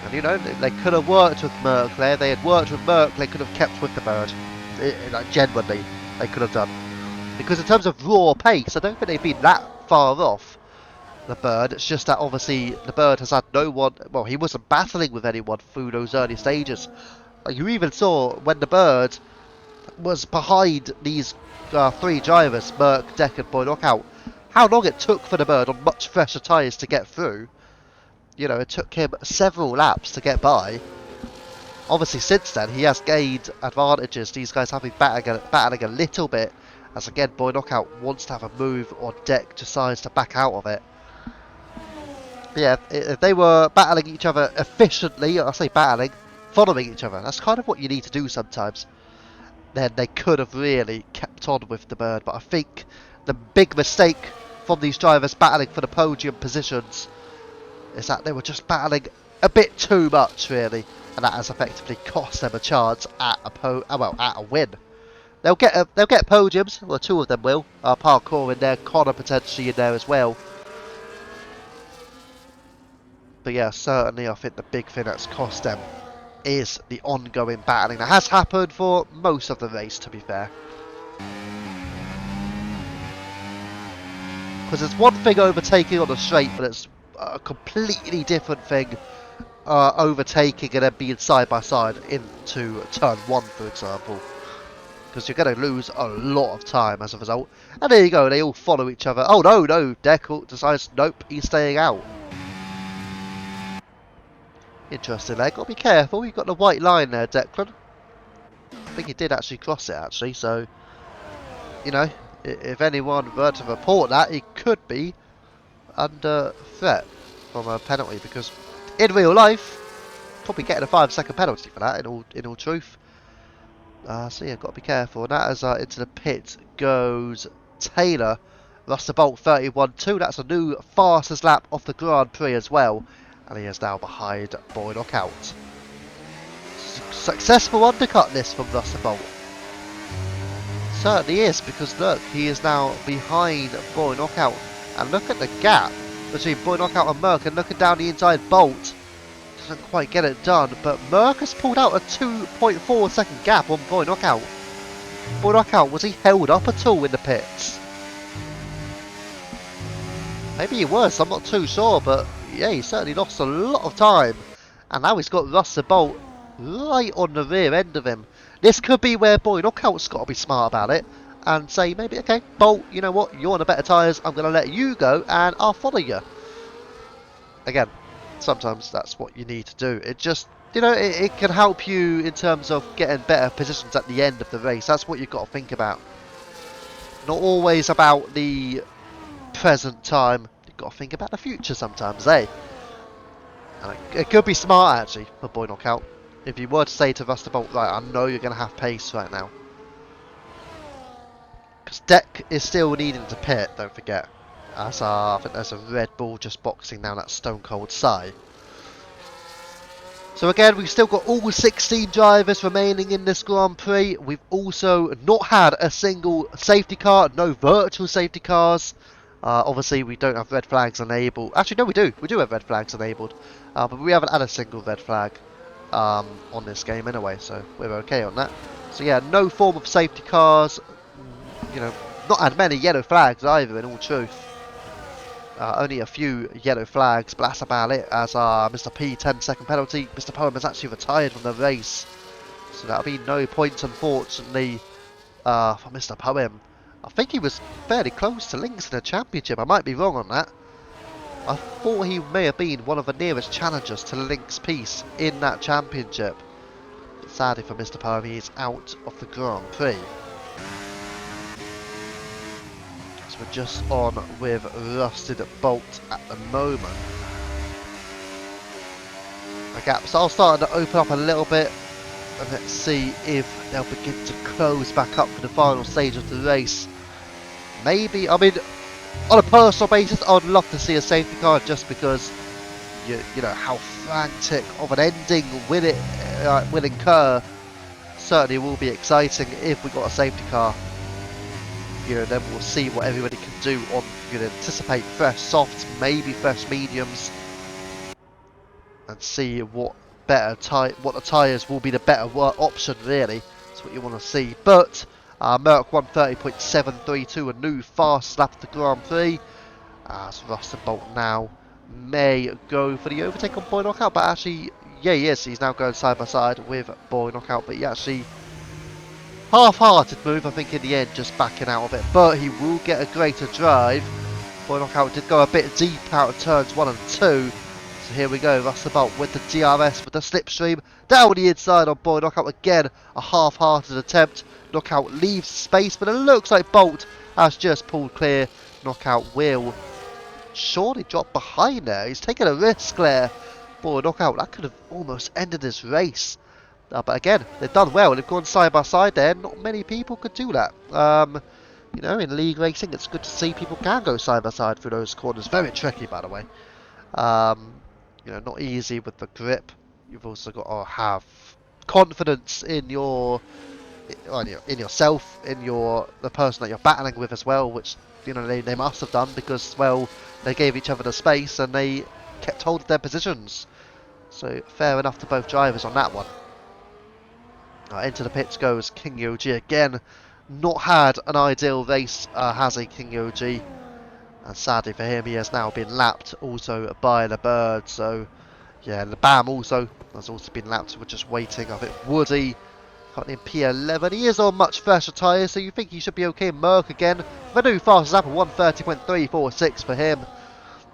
And you know, they could have worked with Merc there. They had worked with Merc, they could have kept with the bird. Like, genuinely, they could have done. Because in terms of raw pace, I don't think they've been that far off the bird. It's just that obviously the bird has had no one, well, he wasn't battling with anyone through those early stages. Like, you even saw when the bird was behind these 3 drivers, Merc, Deck and Boy Knockout, how long it took for the bird on much fresher tyres to get through. You know, it took him several laps to get by. Obviously since then he has gained advantages. These guys have been battling a little bit, as again Boy Knockout wants to have a move, or Deck decides to back out of it. But yeah, if they were battling each other efficiently, I say battling, following each other, that's kind of what you need to do sometimes, then they could have really kept on with the bird. But I think the big mistake from these drivers battling for the podium positions is that they were just battling a bit too much really, and that has effectively cost them a chance at a win. They'll get podiums, well 2 of them will, Parkour in there, Connor potentially in there as well. But yeah, certainly I think the big thing that's cost them is the ongoing battling that has happened for most of the race, to be fair. Because it's one thing overtaking on the straight, but it's a completely different thing overtaking and then being side by side into turn 1, for example. Because you're going to lose a lot of time as a result. And there you go, they all follow each other. Oh no, Deck decides, nope, he's staying out. Interesting there, got to be careful, you've got the white line there, Declan. I think he did actually cross it actually, so, you know, if anyone were to report that, he could be under threat from a penalty, because in real life, probably getting a 5-second penalty for that, in all truth. So yeah, got to be careful. And that is into the pit goes Taylor, Russell Bolt 31.2. That's a new fastest lap of the Grand Prix as well. And he is now behind Boy Knockout. Successful undercut this from Russell Bolt. Certainly is, because look, he is now behind Boy Knockout. And look at the gap between Boy Knockout and Merc, and looking down the inside, Bolt doesn't quite get it done, but Merc has pulled out a 2.4 second gap on Boy Knockout. Boy Knockout, was he held up at all in the pits? Maybe he was, I'm not too sure, but yeah, he certainly lost a lot of time. And now he's got Russell Bolt right on the rear end of him. This could be where Boy Knockout's got to be smart about it and say maybe, okay, Bolt, you know what, you're on the better tyres, I'm going to let you go and I'll follow you. Again, sometimes that's what you need to do. It just, you know, it can help you in terms of getting better positions at the end of the race. That's what you've got to think about. Not always about the present time. You've got to think about the future sometimes, eh? And it could be smart actually for Boy Knockout. If you were to say to Russell Bolt, right, I know you're going to have pace right now. Because Deck is still needing to pit, don't forget. As I think there's a Red Bull just boxing down that Stone Cold side. So again, we've still got all 16 drivers remaining in this Grand Prix. We've also not had a single safety car, no virtual safety cars. Obviously, we don't have red flags enabled. Actually, no, we do. We do have red flags enabled. But we haven't had a single red flag on this game anyway, so we're okay on that. So yeah, no form of safety cars. You know, not had many yellow flags either, in all truth. Only a few yellow flags, but that's about it, as Mr. P 10-second penalty. Mr. Poem has actually retired from the race, so that'll be no points, unfortunately, for Mr. Poem. I think he was fairly close to Lynx in the championship. I might be wrong on that. I thought he may have been one of the nearest challengers to Lynx Peace in that championship. But sadly for Mr. Poem, he is out of the Grand Prix. So we're just on with Rusted Bolt at the moment. The gaps are starting to open up a little bit. And let's see if they'll begin to close back up for the final stage of the race. Maybe, I mean, on a personal basis, I'd love to see a safety car just because, you know, how frantic of an ending will incur. Certainly will be exciting if we got a safety car. You know, then we'll see what everybody can do on, you know, anticipate fresh softs, maybe fresh mediums, and see what the tyres will be the better option, really. That's what you want to see. But Merck 130.732, a new fast lap of the Grand Prix. As Rustin Bolt now may go for the overtake on Boy Knockout, but actually, yeah, he is. He's now going side by side with Boy Knockout, but he actually half-hearted move, I think, in the end, just backing out of it. But he will get a greater drive. Boy Knockout did go a bit deep out of turns 1 and 2. So here we go, Rustin Bolt with the DRS, with the slipstream, down the inside on Boy Knockout again, a half-hearted attempt. Knockout leaves space, but it looks like Bolt has just pulled clear. Knockout will surely drop behind there. He's taking a risk there. Boy Knockout, that could have almost ended his race. But again, they've done well. They've gone side by side there. Not many people could do that. You know, in league racing, it's good to see people can go side by side through those corners. Very tricky, by the way. You know, not easy with the grip. You've also got to have confidence in yourself, in the person that you're battling with as well, which, you know, they must have done because, well, they gave each other the space and they kept hold of their positions. So fair enough to both drivers on that one. Into the pits goes King Yoji again. Not had an ideal race, has he, King Yoji? And sadly for him, he has now been lapped also by the bird. So, yeah, the BAM also has also been lapped. We're just waiting. I think Woody, currently in P11. He is on much fresher tyres, so you think he should be okay. Merck again. The new fastest lap of 130.346 for him.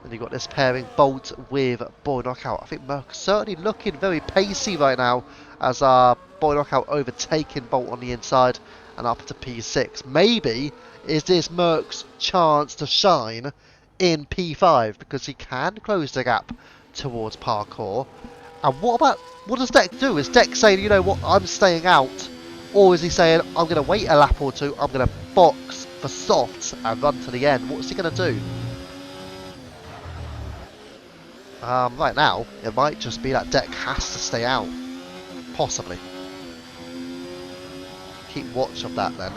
And you've got this pairing, Bolt with Boy Knockout. I think Merck certainly looking very pacey right now, as Boy Knockout overtaking Bolt on the inside and up to P6. Maybe is this Merck's chance to shine in P5, because he can close the gap towards parkour. And what does Deck do? Is Deck saying, you know what, I'm staying out? Or is he saying, I'm going to wait a lap or two, I'm going to box for softs and run to the end? What's he going to do? Right now, it might just be that Deck has to stay out. Possibly. Keep watch of that then.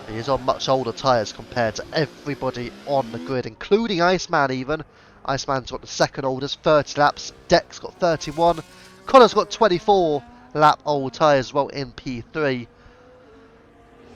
He is on much older tyres compared to everybody on the grid, including Iceman even. Iceman's got the second oldest, 30 laps. Deck's got 31. Connor's got 24 lap old tyres as well in P3.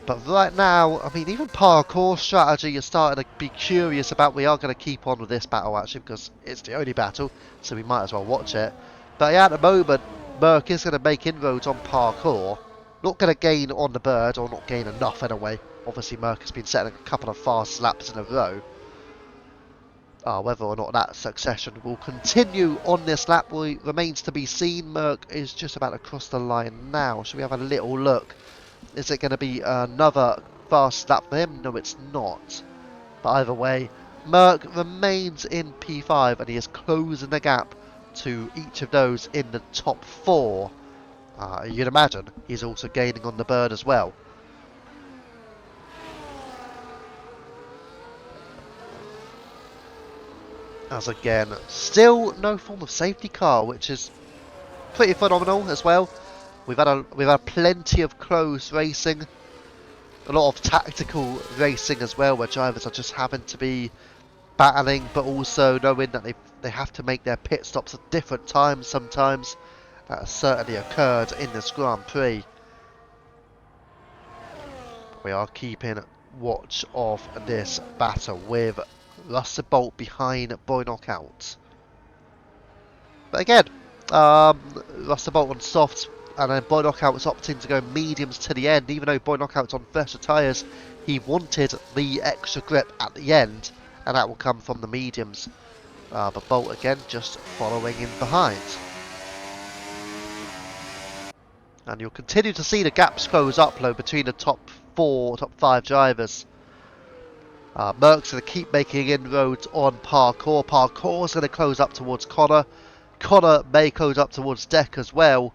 But right now, I mean, even parkour strategy is starting to be curious about. We are going to keep on with this battle actually, because it's the only battle, so we might as well watch it. But yeah, at the moment, Merck is going to make inroads on parkour. Not going to gain on the bird, or not gain enough anyway. Obviously, Merck has been setting a couple of fast laps in a row. Whether or not that succession will continue on this lap remains to be seen. Merck is just about to cross the line now. Should we have a little look? Is it going to be another fast lap for him? No, it's not. But either way, Merck remains in P5 and he is closing the gap to each of those in the top 4. You'd imagine he's also gaining on the bird as well. As again, still no form of safety car, which is pretty phenomenal as well. We've had plenty of close racing, a lot of tactical racing as well, where drivers are just having to be battling, but also knowing that they have to make their pit stops at different times sometimes. That has certainly occurred in this Grand Prix. We are keeping watch of this battle with Russell Bolt behind Boy Knockout. But again, Russell Bolt on softs, and then Boy Knockout was opting to go mediums to the end. Even though Boy Knockout's on fresher tyres, he wanted the extra grip at the end, and that will come from the mediums. But Bolt again just following in behind. And you'll continue to see the gaps close up though between the top 5 drivers. Merck's going to keep making inroads on Parkour. Parkour's going to close up towards Connor. Connor may close up towards Deck as well.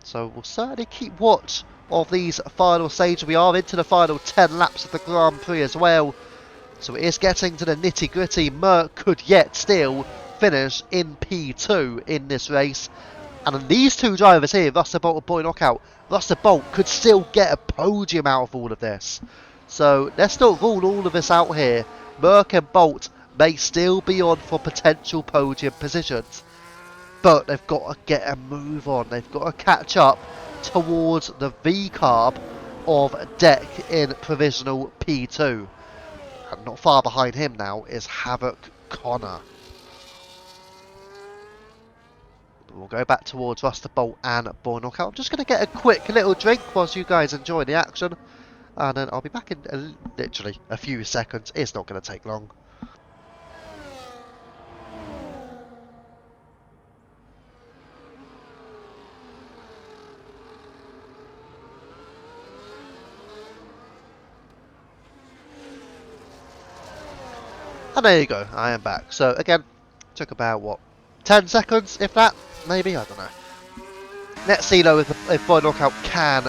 So we'll certainly keep watch of these final stages. We are into the final 10 laps of the Grand Prix as well. So it is getting to the nitty gritty. Merck could yet still finish in P2 in this race. And these two drivers here, Russell Bolt and Boy Knockout, Russell Bolt could still get a podium out of all of this. So let's not rule all of this out here. Merck and Bolt may still be on for potential podium positions. But they've got to get a move on. They've got to catch up towards the V-carb of Deck in provisional P2. And not far behind him now is Havoc Connor. We'll go back towards Russell Bolt and Boy Knockout. I'm just going to get a quick little drink whilst you guys enjoy the action. And then I'll be back in literally a few seconds. It's not going to take long. And there you go, I am back. So again, took about, what, 10 seconds, if that? Maybe, I don't know. Let's see though if Boy Knockout can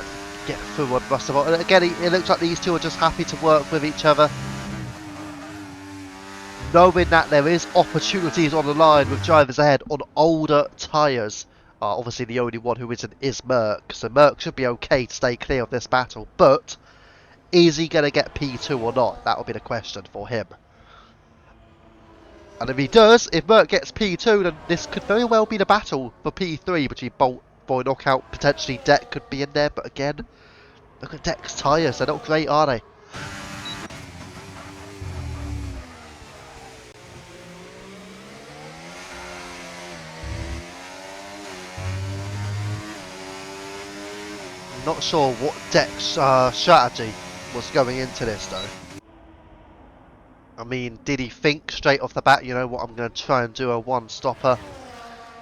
get through on Russell Bolt. And again, it looks like these two are just happy to work with each other. Knowing that there is opportunities on the line with drivers ahead on older tyres. Obviously the only one who isn't is Merck. So Merck should be okay to stay clear of this battle. But is he going to get P2 or not? That will be the question for him. And if he does, if Merck gets P2, then this could very well be the battle for P3 between Bolt, Boy Knockout, potentially Deck could be in there. But again, look at Deck's tyres, they're not great, are they? I'm not sure what Deck's strategy was going into this though. I mean, did he think straight off the bat, you know what, I'm going to try and do a one-stopper,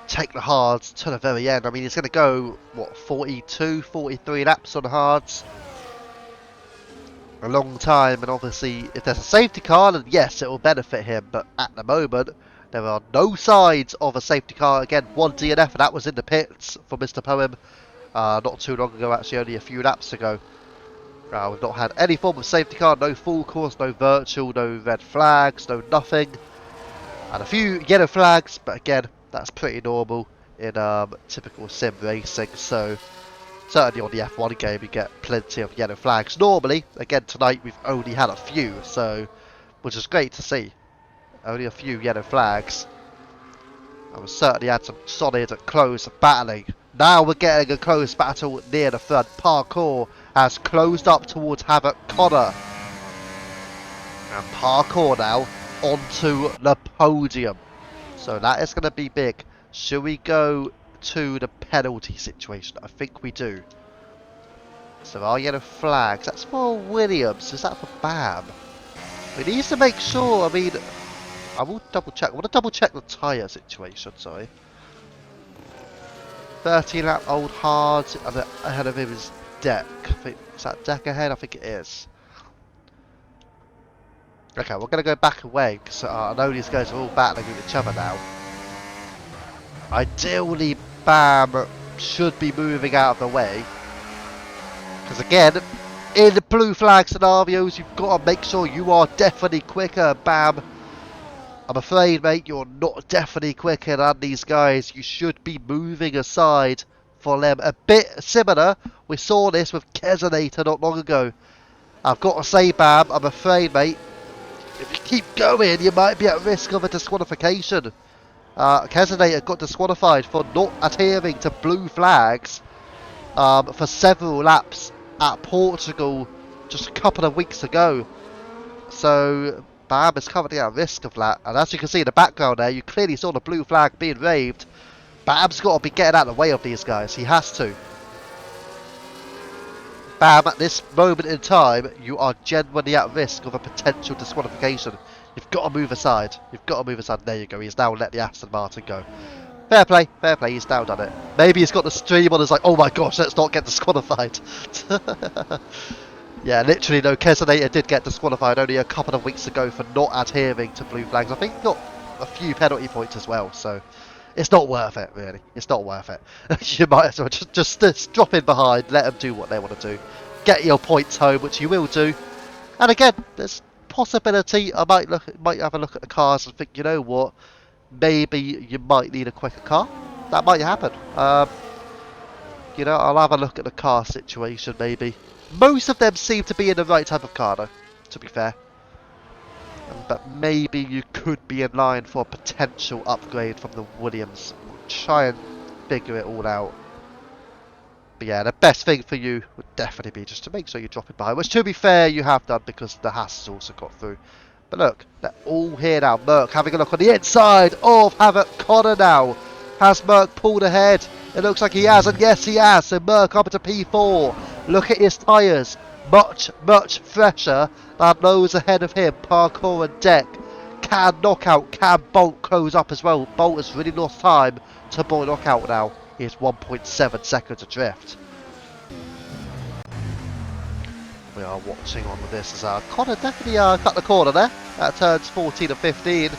take the hards to the very end. I mean, he's going to go, what, 42, 43 laps on the hards? A long time, and obviously, if there's a safety car, then yes, it will benefit him. But at the moment, there are no signs of a safety car. Again, one DNF, and that was in the pits for Mr. Poem. Not too long ago, actually, only a few laps ago. We've not had any form of safety car, no full course, no virtual, no red flags, no nothing. And a few yellow flags, but again, that's pretty normal in typical sim racing. So certainly on the F1 game, you get plenty of yellow flags. Normally, again tonight, we've only had a few, so which is great to see. Only a few yellow flags. And we've certainly had some solid close battling. Now we're getting a close battle near the front. Parkour has closed up towards Havoc Connor. And Parkour now onto the podium. So that is going to be big. Should we go to the penalty situation? I think we do. So our yellow flags. That's for Williams. Is that for Bam? We need to make sure. I mean, I will double check. I want to double check the tyre situation. Sorry. 30 lap old hard. Ahead of him is Deck. Is that Deck ahead? I think it is. Okay, we're going to go back away because I know these guys are all battling with each other now. Ideally, Bam should be moving out of the way. Because again, in the blue flag scenarios, you've got to make sure you are definitely quicker, Bam. I'm afraid, mate, you're not definitely quicker than these guys. You should be moving aside for them. A bit similar, we saw this with Kesonator not long ago. I've got to say, Bam, I'm afraid, mate, if you keep going, you might be at risk of a disqualification. Kesonator got disqualified for not adhering to blue flags for several laps at Portugal just a couple of weeks ago. So Bam is currently at risk of that. And as you can see in the background there, you clearly saw the blue flag being waved. Bam's got to be getting out of the way of these guys. He has to. Bam, at this moment in time, you are genuinely at risk of a potential disqualification. You've got to move aside. You've got to move aside. There you go. He's now let the Aston Martin go. Fair play. Fair play. He's now done it. Maybe he's got the stream on. He's like, oh my gosh, let's not get disqualified. Yeah, literally, no, Kesenator did get disqualified only a couple of weeks ago for not adhering to blue flags. I think he got a few penalty points as well, so it's not worth it, really. It's not worth it. You might as well just drop in behind, let them do what they want to do. Get your points home, which you will do. And again, there's possibility I might have a look at the cars and think, you know what, maybe you might need a quicker car. That might happen. You know, I'll have a look at the car situation, maybe. Most of them seem to be in the right type of car, though, to be fair. But maybe you could be in line for a potential upgrade from the Williams. We'll try and figure it all out. But yeah, the best thing for you would definitely be just to make sure you're dropping behind. Which, to be fair, you have done because the Haas has also got through. But look, they're all here now. Merc having a look on the inside of Havoc Connor now. Has Merc pulled ahead? It looks like he has, and yes he has. So Merc up into P4. Look at his tyres. Much, much fresher than those ahead of him. Parkour and Deck. Can Knockout, can Bolt close up as well? Bolt has really lost time to Boy Knockout now. He is 1.7 seconds adrift. We are watching on with this as Connor definitely cut the corner there. That turns 14 and 15.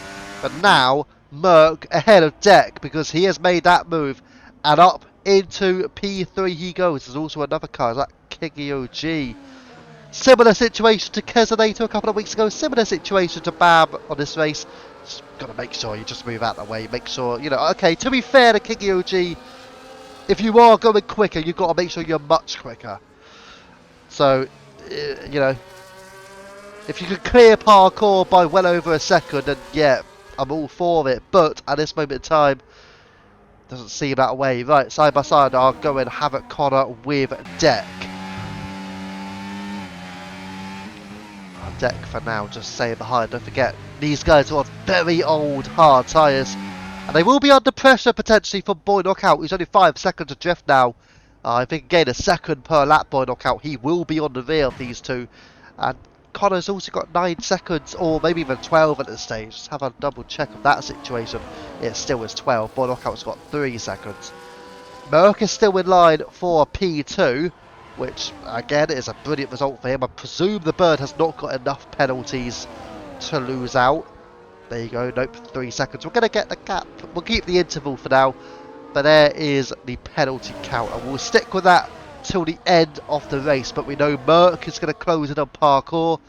But now Merc ahead of Deck because he has made that move. And up into P3 he goes. There's also another car. Is that Kingy OG? Similar situation to Kesenator a couple of weeks ago. Similar situation to Bam on this race. Just got to make sure you just move out of the way. Make sure, you know, okay, to be fair to Kingy OG, if you are going quicker, you've got to make sure you're much quicker. So, you know, if you can clear Parkour by well over a second, then yeah, I'm all for it. But at this moment in time, doesn't seem that way. Right, side by side are going Havoc Connor with Deck. Deck for now, just staying behind. Don't forget, these guys are on very old, hard tyres. And they will be under pressure potentially from Boy Knockout, who's only 5 seconds adrift now. I think again a second per lap Boy Knockout. He will be on the rear of these two. And Connor's also got 9 seconds, or maybe even 12 at this stage. Just have a double check of that situation. It still is 12. Boy Knockout's got 3 seconds. Merc is still in line for P2, which again is a brilliant result for him. I presume the bird has not got enough penalties to lose out. There you go, nope, 3 seconds. We're going to get the gap. We'll keep the interval for now. But there is the penalty count. And we'll stick with that till the end of the race. But we know Merc is going to close it on Parkour.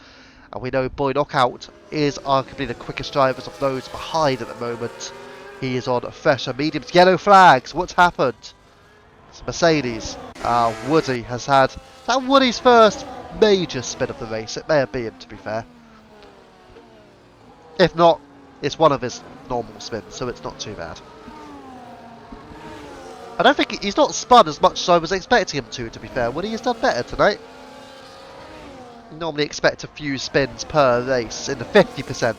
And we know Boy Knockout is arguably the quickest drivers of those behind at the moment. He is on fresher mediums. Yellow flags. What's happened? It's Mercedes. Woody has had... that Woody's first major spin of the race. It may have been, to be fair. If not, it's one of his normal spins, so it's not too bad. I don't think he's not spun as much as I was expecting him to be fair. Woody has done better tonight. You normally expect a few spins per race in the 50%,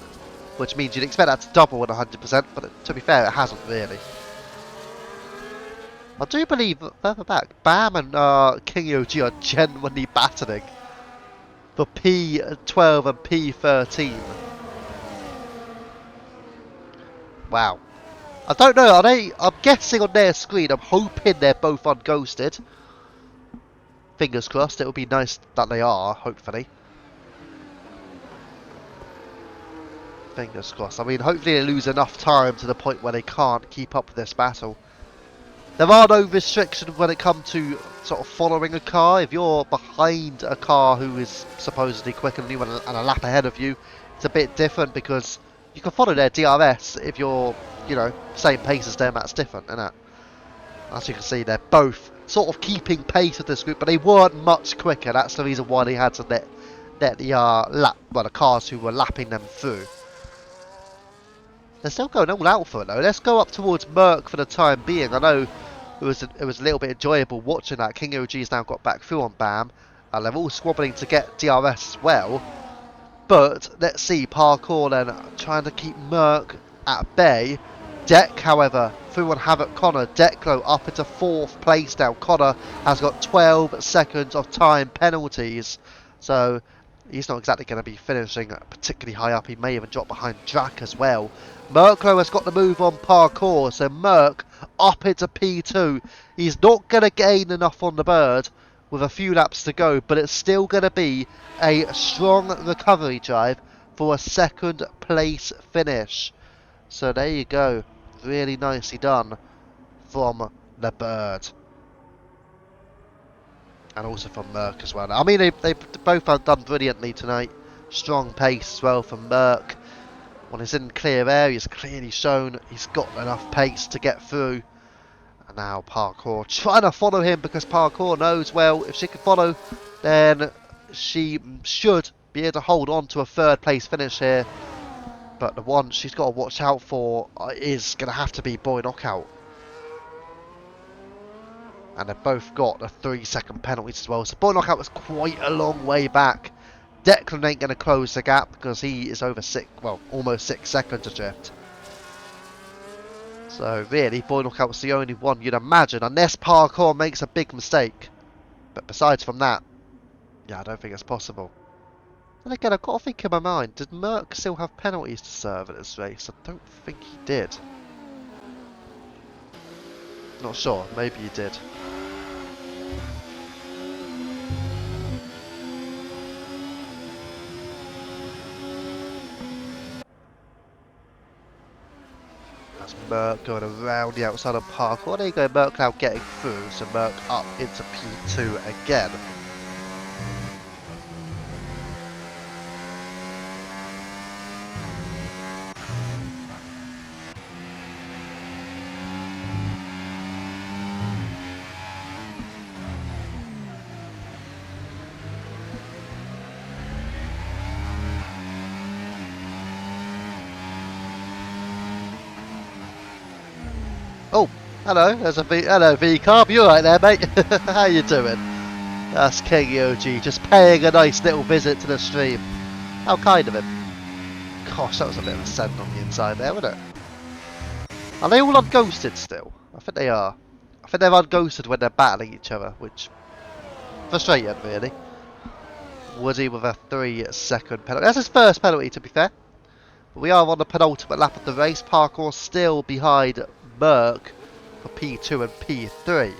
which means you'd expect that to double at 100%, but to be fair, it hasn't really. I do believe that further back, Bam and King OG are genuinely battling for P12 and P13. Wow. I don't know, are they? I'm guessing on their screen, I'm hoping they're both unghosted. Fingers crossed, it would be nice that they are, hopefully. Fingers crossed. I mean, hopefully they lose enough time to the point where they can't keep up with this battle. There are no restrictions when it comes to sort of following a car. If you're behind a car who is supposedly quicker than you and a lap ahead of you, it's a bit different because you can follow their DRS if you're, you know, same pace as them. That's different, isn't it? As you can see, they're both sort of keeping pace with this group, but they weren't much quicker. That's the reason why they had to let the cars who were lapping them through. They're still going all out for it though. Let's go up towards Merc for the time being. I know it was a little bit enjoyable watching that. King OG's now got back through on Bam. And they're all squabbling to get DRS as well. But let's see, Parkour then trying to keep Merc at bay. Deck, however, through on Havoc Connor. Declo up into 4th place now. Connor has got 12 seconds of time penalties. So he's not exactly going to be finishing particularly high up. He may even drop behind Drac as well. Merklo has got the move on Parkour. So Merc up into P2. He's not going to gain enough on the bird with a few laps to go, but it's still going to be a strong recovery drive for a 2nd place finish. So there you go, really nicely done from the bird, and also from Merc as well. I mean, they both have done brilliantly tonight. Strong pace as well from Merc. When he's in clear air, he's clearly shown he's got enough pace to get through. And now Parkour trying to follow him, because Parkour knows, well, if she can follow, then she should be able to hold on to a 3rd place finish here. But the one she's got to watch out for is going to have to be Boy Knockout. And they've both got the 3-second penalties as well. So Boy Knockout was quite a long way back. Declan ain't going to close the gap because he is over almost 6 seconds adrift. So really, Boy Knockout was the only one you'd imagine, unless Parkour makes a big mistake. But besides from that, yeah, I don't think it's possible. And again, I've got to think in my mind, did Merc still have penalties to serve at this race? I don't think he did. Not sure, maybe he did. That's Merc going around the outside of Parkour. There you go, Merc now getting through, so Merc up into P2 again. Oh, hello, there's a hello V-Carb, you alright there, mate? How you doing? That's King OG, just paying a nice little visit to the stream. How kind of him. Gosh, that was a bit of a send on the inside there, wasn't it? Are they all unghosted still? I think they are. I think they're unghosted when they're battling each other, which... frustrating, really. Woody with a 3-second penalty. That's his first penalty, to be fair. But we are on the penultimate lap of the race. Parkour still behind Merc for P2 and P3.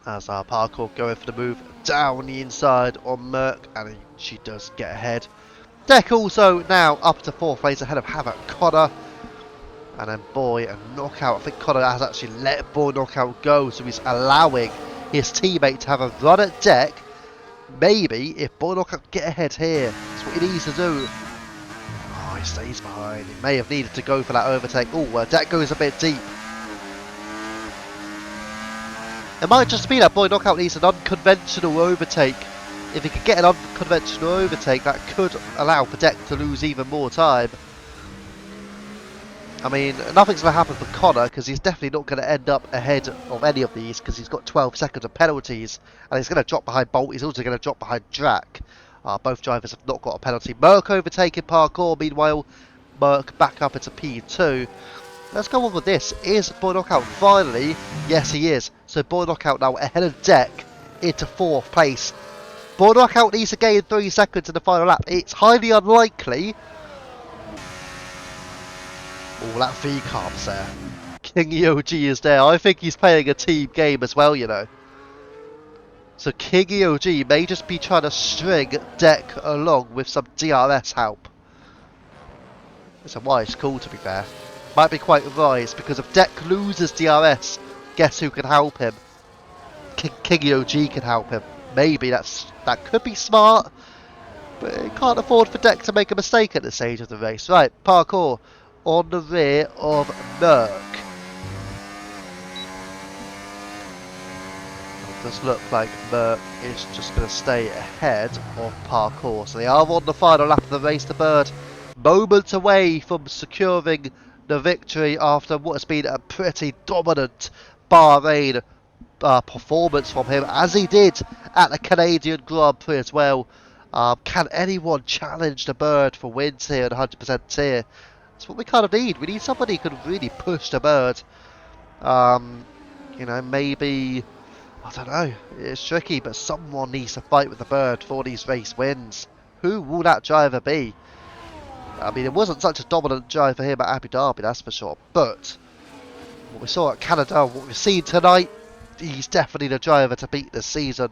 As our Parkour going for the move down the inside on Merc, and she does get ahead. Deck also now up to 4th place ahead of Havoc Connor. And then Boy and Knockout. I think Connor has actually let Boy Knockout go, so he's allowing his teammate to have a run at Deck. Maybe if Boy Knockout get ahead here, that's what he needs to do. Oh, he stays behind. He may have needed to go for that overtake. Oh, Deck goes a bit deep. It might just be that Boy Knockout needs an unconventional overtake. If he could get an unconventional overtake, that could allow for Deck to lose even more time. I mean, nothing's going to happen for Connor, because he's definitely not going to end up ahead of any of these, because he's got 12 seconds of penalties, and he's going to drop behind Bolt. He's also going to drop behind Drac. Both drivers have not got a penalty. Merc overtaking Parkour. Meanwhile, Merc back up into P2. Let's go on with this. Is Boy Knockout finally? Yes, he is. So Boy Knockout now ahead of Deck into 4th place. Boy Knockout needs to gain 3 seconds in the final lap. It's highly unlikely. Oh, that V-Carb's there. King EOG is there. I think he's playing a team game as well, you know. So King EOG may just be trying to string Deck along with some DRS help. It's a wise call, to be fair. Might be quite wise, because if Deck loses DRS, guess who can help him? King EOG can help him. Maybe that could be smart, but it can't afford for Deck to make a mistake at this stage of the race. Right, Parkour on the rear of Merc. It does look like Merc is just going to stay ahead of Parkour. So they are on the final lap of the race. The bird moments away from securing the victory after what has been a pretty dominant Bahrain performance from him, as he did at the Canadian Grand Prix as well. Can anyone challenge the bird for wins here at 100% tier? That's what we kind of need. We need somebody who can really push the bird. You know, maybe, I don't know, it's tricky, but someone needs to fight with the bird for these race wins. Who will that driver be? I mean, it wasn't such a dominant drive for him at Abu Dhabi, that's for sure, but what we saw at Canada, what we've seen tonight, he's definitely the driver to beat this season,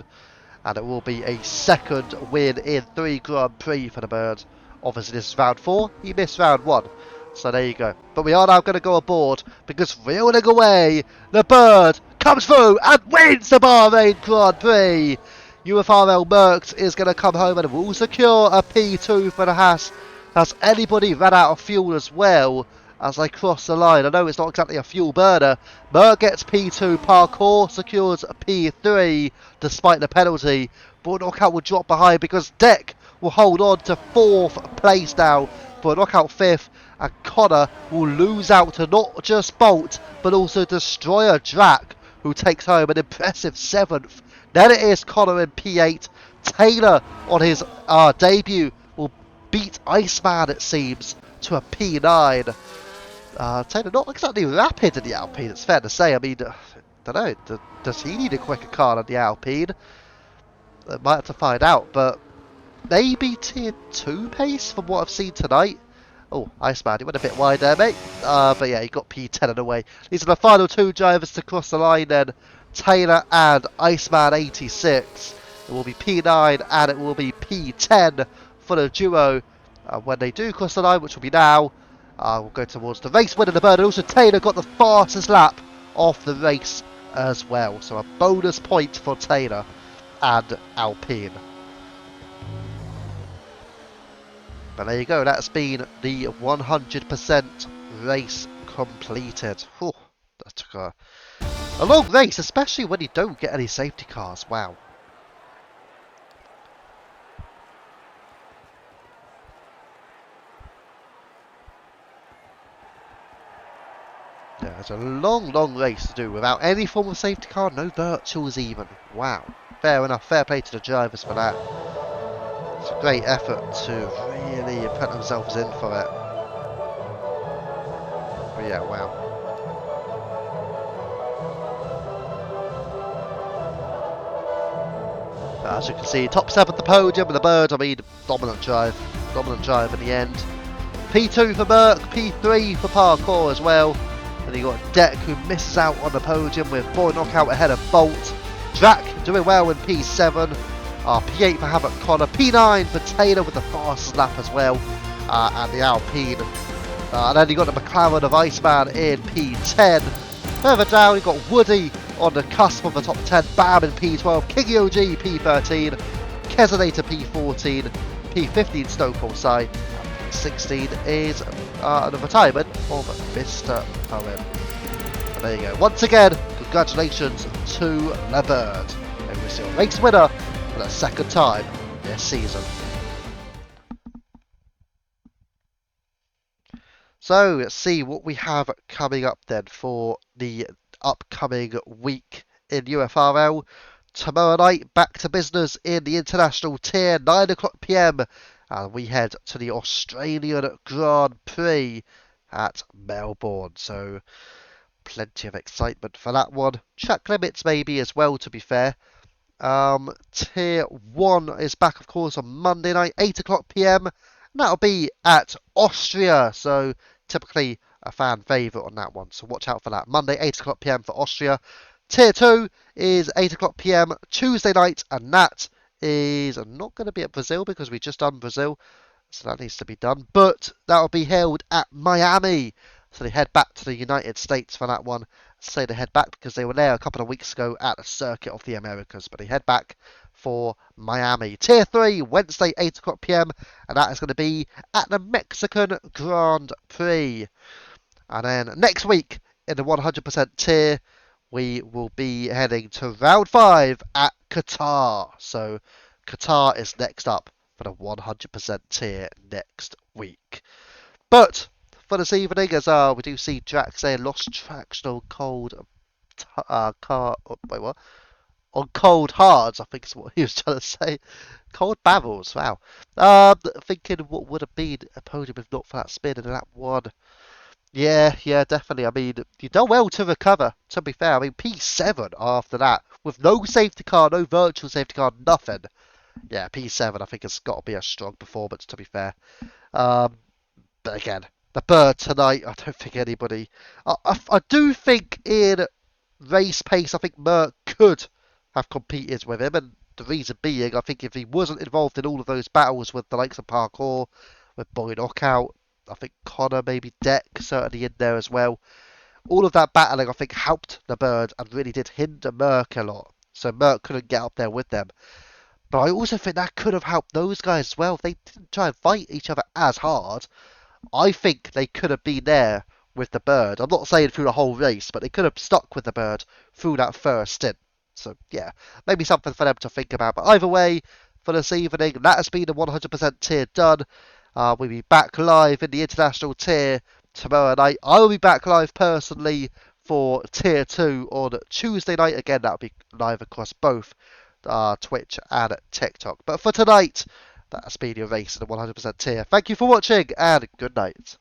and it will be a second win in 3 Grand Prix for the bird. Obviously this is round 4, he missed round 1, so there you go. But we are now going to go aboard, because reeling away, the bird comes through and wins the Bahrain Grand Prix. UFRL Merckx is going to come home and will secure a P2 for the Haas. Has anybody ran out of fuel as well as they cross the line? I know it's not exactly a fuel burner. Merck gets P2, Parkour secures P3 despite the penalty. But Knockout will drop behind because Deck will hold on to 4th place now for Knockout 5th. And Connor will lose out to not just Bolt but also Destroyer Drac, who takes home an impressive 7th. Then it is Connor in P8. Taylor on his debut will beat Iceman, it seems, to a P9. Taylor not exactly rapid in the Alpine, it's fair to say. I mean, I don't know, does he need a quicker car than the Alpine? I might have to find out, but maybe tier 2 pace from what I've seen tonight. Oh, Iceman, he went a bit wide there, mate. But yeah, he got P10 in the way. These are the final 2 drivers to cross the line then. Taylor and Iceman 86. It will be P9 and it will be P10 for the duo when they do cross the line, which will be now. We'll go towards the race winner, the bird. And also Taylor got the fastest lap of the race as well. So a bonus point for Taylor and Alpine. But there you go, that's been the 100% race completed. Whew, that took a long race, especially when you don't get any safety cars. Wow. Yeah, it's a long race to do without any form of safety car, no virtuals even. Wow. Fair enough, fair play to the drivers for that. It's a great effort to really put themselves in for it. But yeah, wow. As you can see, top 7 at the podium with the bird. I mean, dominant drive in the end. P2 for Merck, P3 for Parkour as well. And you got Deck, who misses out on the podium with 4 knockout ahead of Bolt. Drac doing well in P7. P8 for Havoc Connor, P9 for Taylor with the fastest lap as well, and the Alpine. And then you got the McLaren of Iceman in P10. Further down, you got Woody on the cusp of the top 10, Bam in P12, Kiggy OG P13, Kesonator P14, P15 Stone Cold Sai, and P16 is the retirement of Mr. Owen. And there you go. Once again, congratulations to the bird. And we're still race winner for the 2nd time this season. So let's see what we have coming up then for the upcoming week in UFRL. Tomorrow night, back to business in the international tier, 9 o'clock PM, and we head to the Australian Grand Prix at Melbourne. So plenty of excitement for that one. Track limits maybe as well, to be fair. Tier 1 is back, of course, on Monday night, 8 o'clock PM. And that'll be at Austria, so typically a fan favourite on that one. So watch out for that. Monday, 8 o'clock PM for Austria. Tier 2 is 8 o'clock PM Tuesday night, and that is not going to be at Brazil because we just done Brazil, so that needs to be done. But that'll be held at Miami. So they head back to the United States for that one. Say they head back because they were there a couple of weeks ago at the Circuit of the Americas, but they head back for Miami. Tier 3, Wednesday, 8 o'clock PM, and that is going to be at the Mexican Grand Prix. And then next week, in the 100% tier, we will be heading to round 5 at Qatar. So Qatar is next up for the 100% tier next week. But for this evening, as we do see Drax there, lost traction on cold car. Oh, wait, what? On cold hards, I think is what he was trying to say. Cold barrels, wow. Thinking what would have been a podium if not for that spin in lap one. Yeah, definitely. I mean, you done well to recover, to be fair. I mean, P7 after that, with no safety car, no virtual safety car, nothing. Yeah, P7 I think has got to be a strong performance, to be fair. Um, but again, the bird tonight, I don't think anybody. I do think in race pace, I think Merck could have competed with him, and the reason being, I think if he wasn't involved in all of those battles with the likes of Parkour, with Boy Knockout, I think Connor, maybe Deck, certainly in there as well. All of that battling, I think, helped the bird and really did hinder Merck a lot. So Merck couldn't get up there with them. But I also think that could have helped those guys as well. If they didn't try and fight each other as hard, I think they could have been there with the bird. I'm not saying through the whole race, but they could have stuck with the bird through that first stint. So, yeah, maybe something for them to think about. But either way, for this evening, that has been the 100% tier done. We'll be back live in the international tier tomorrow night. I will be back live personally for tier 2 on Tuesday night. Again, that'll be live across both Twitch and TikTok. But for tonight, that's been your race in the 100% tier. Thank you for watching and good night.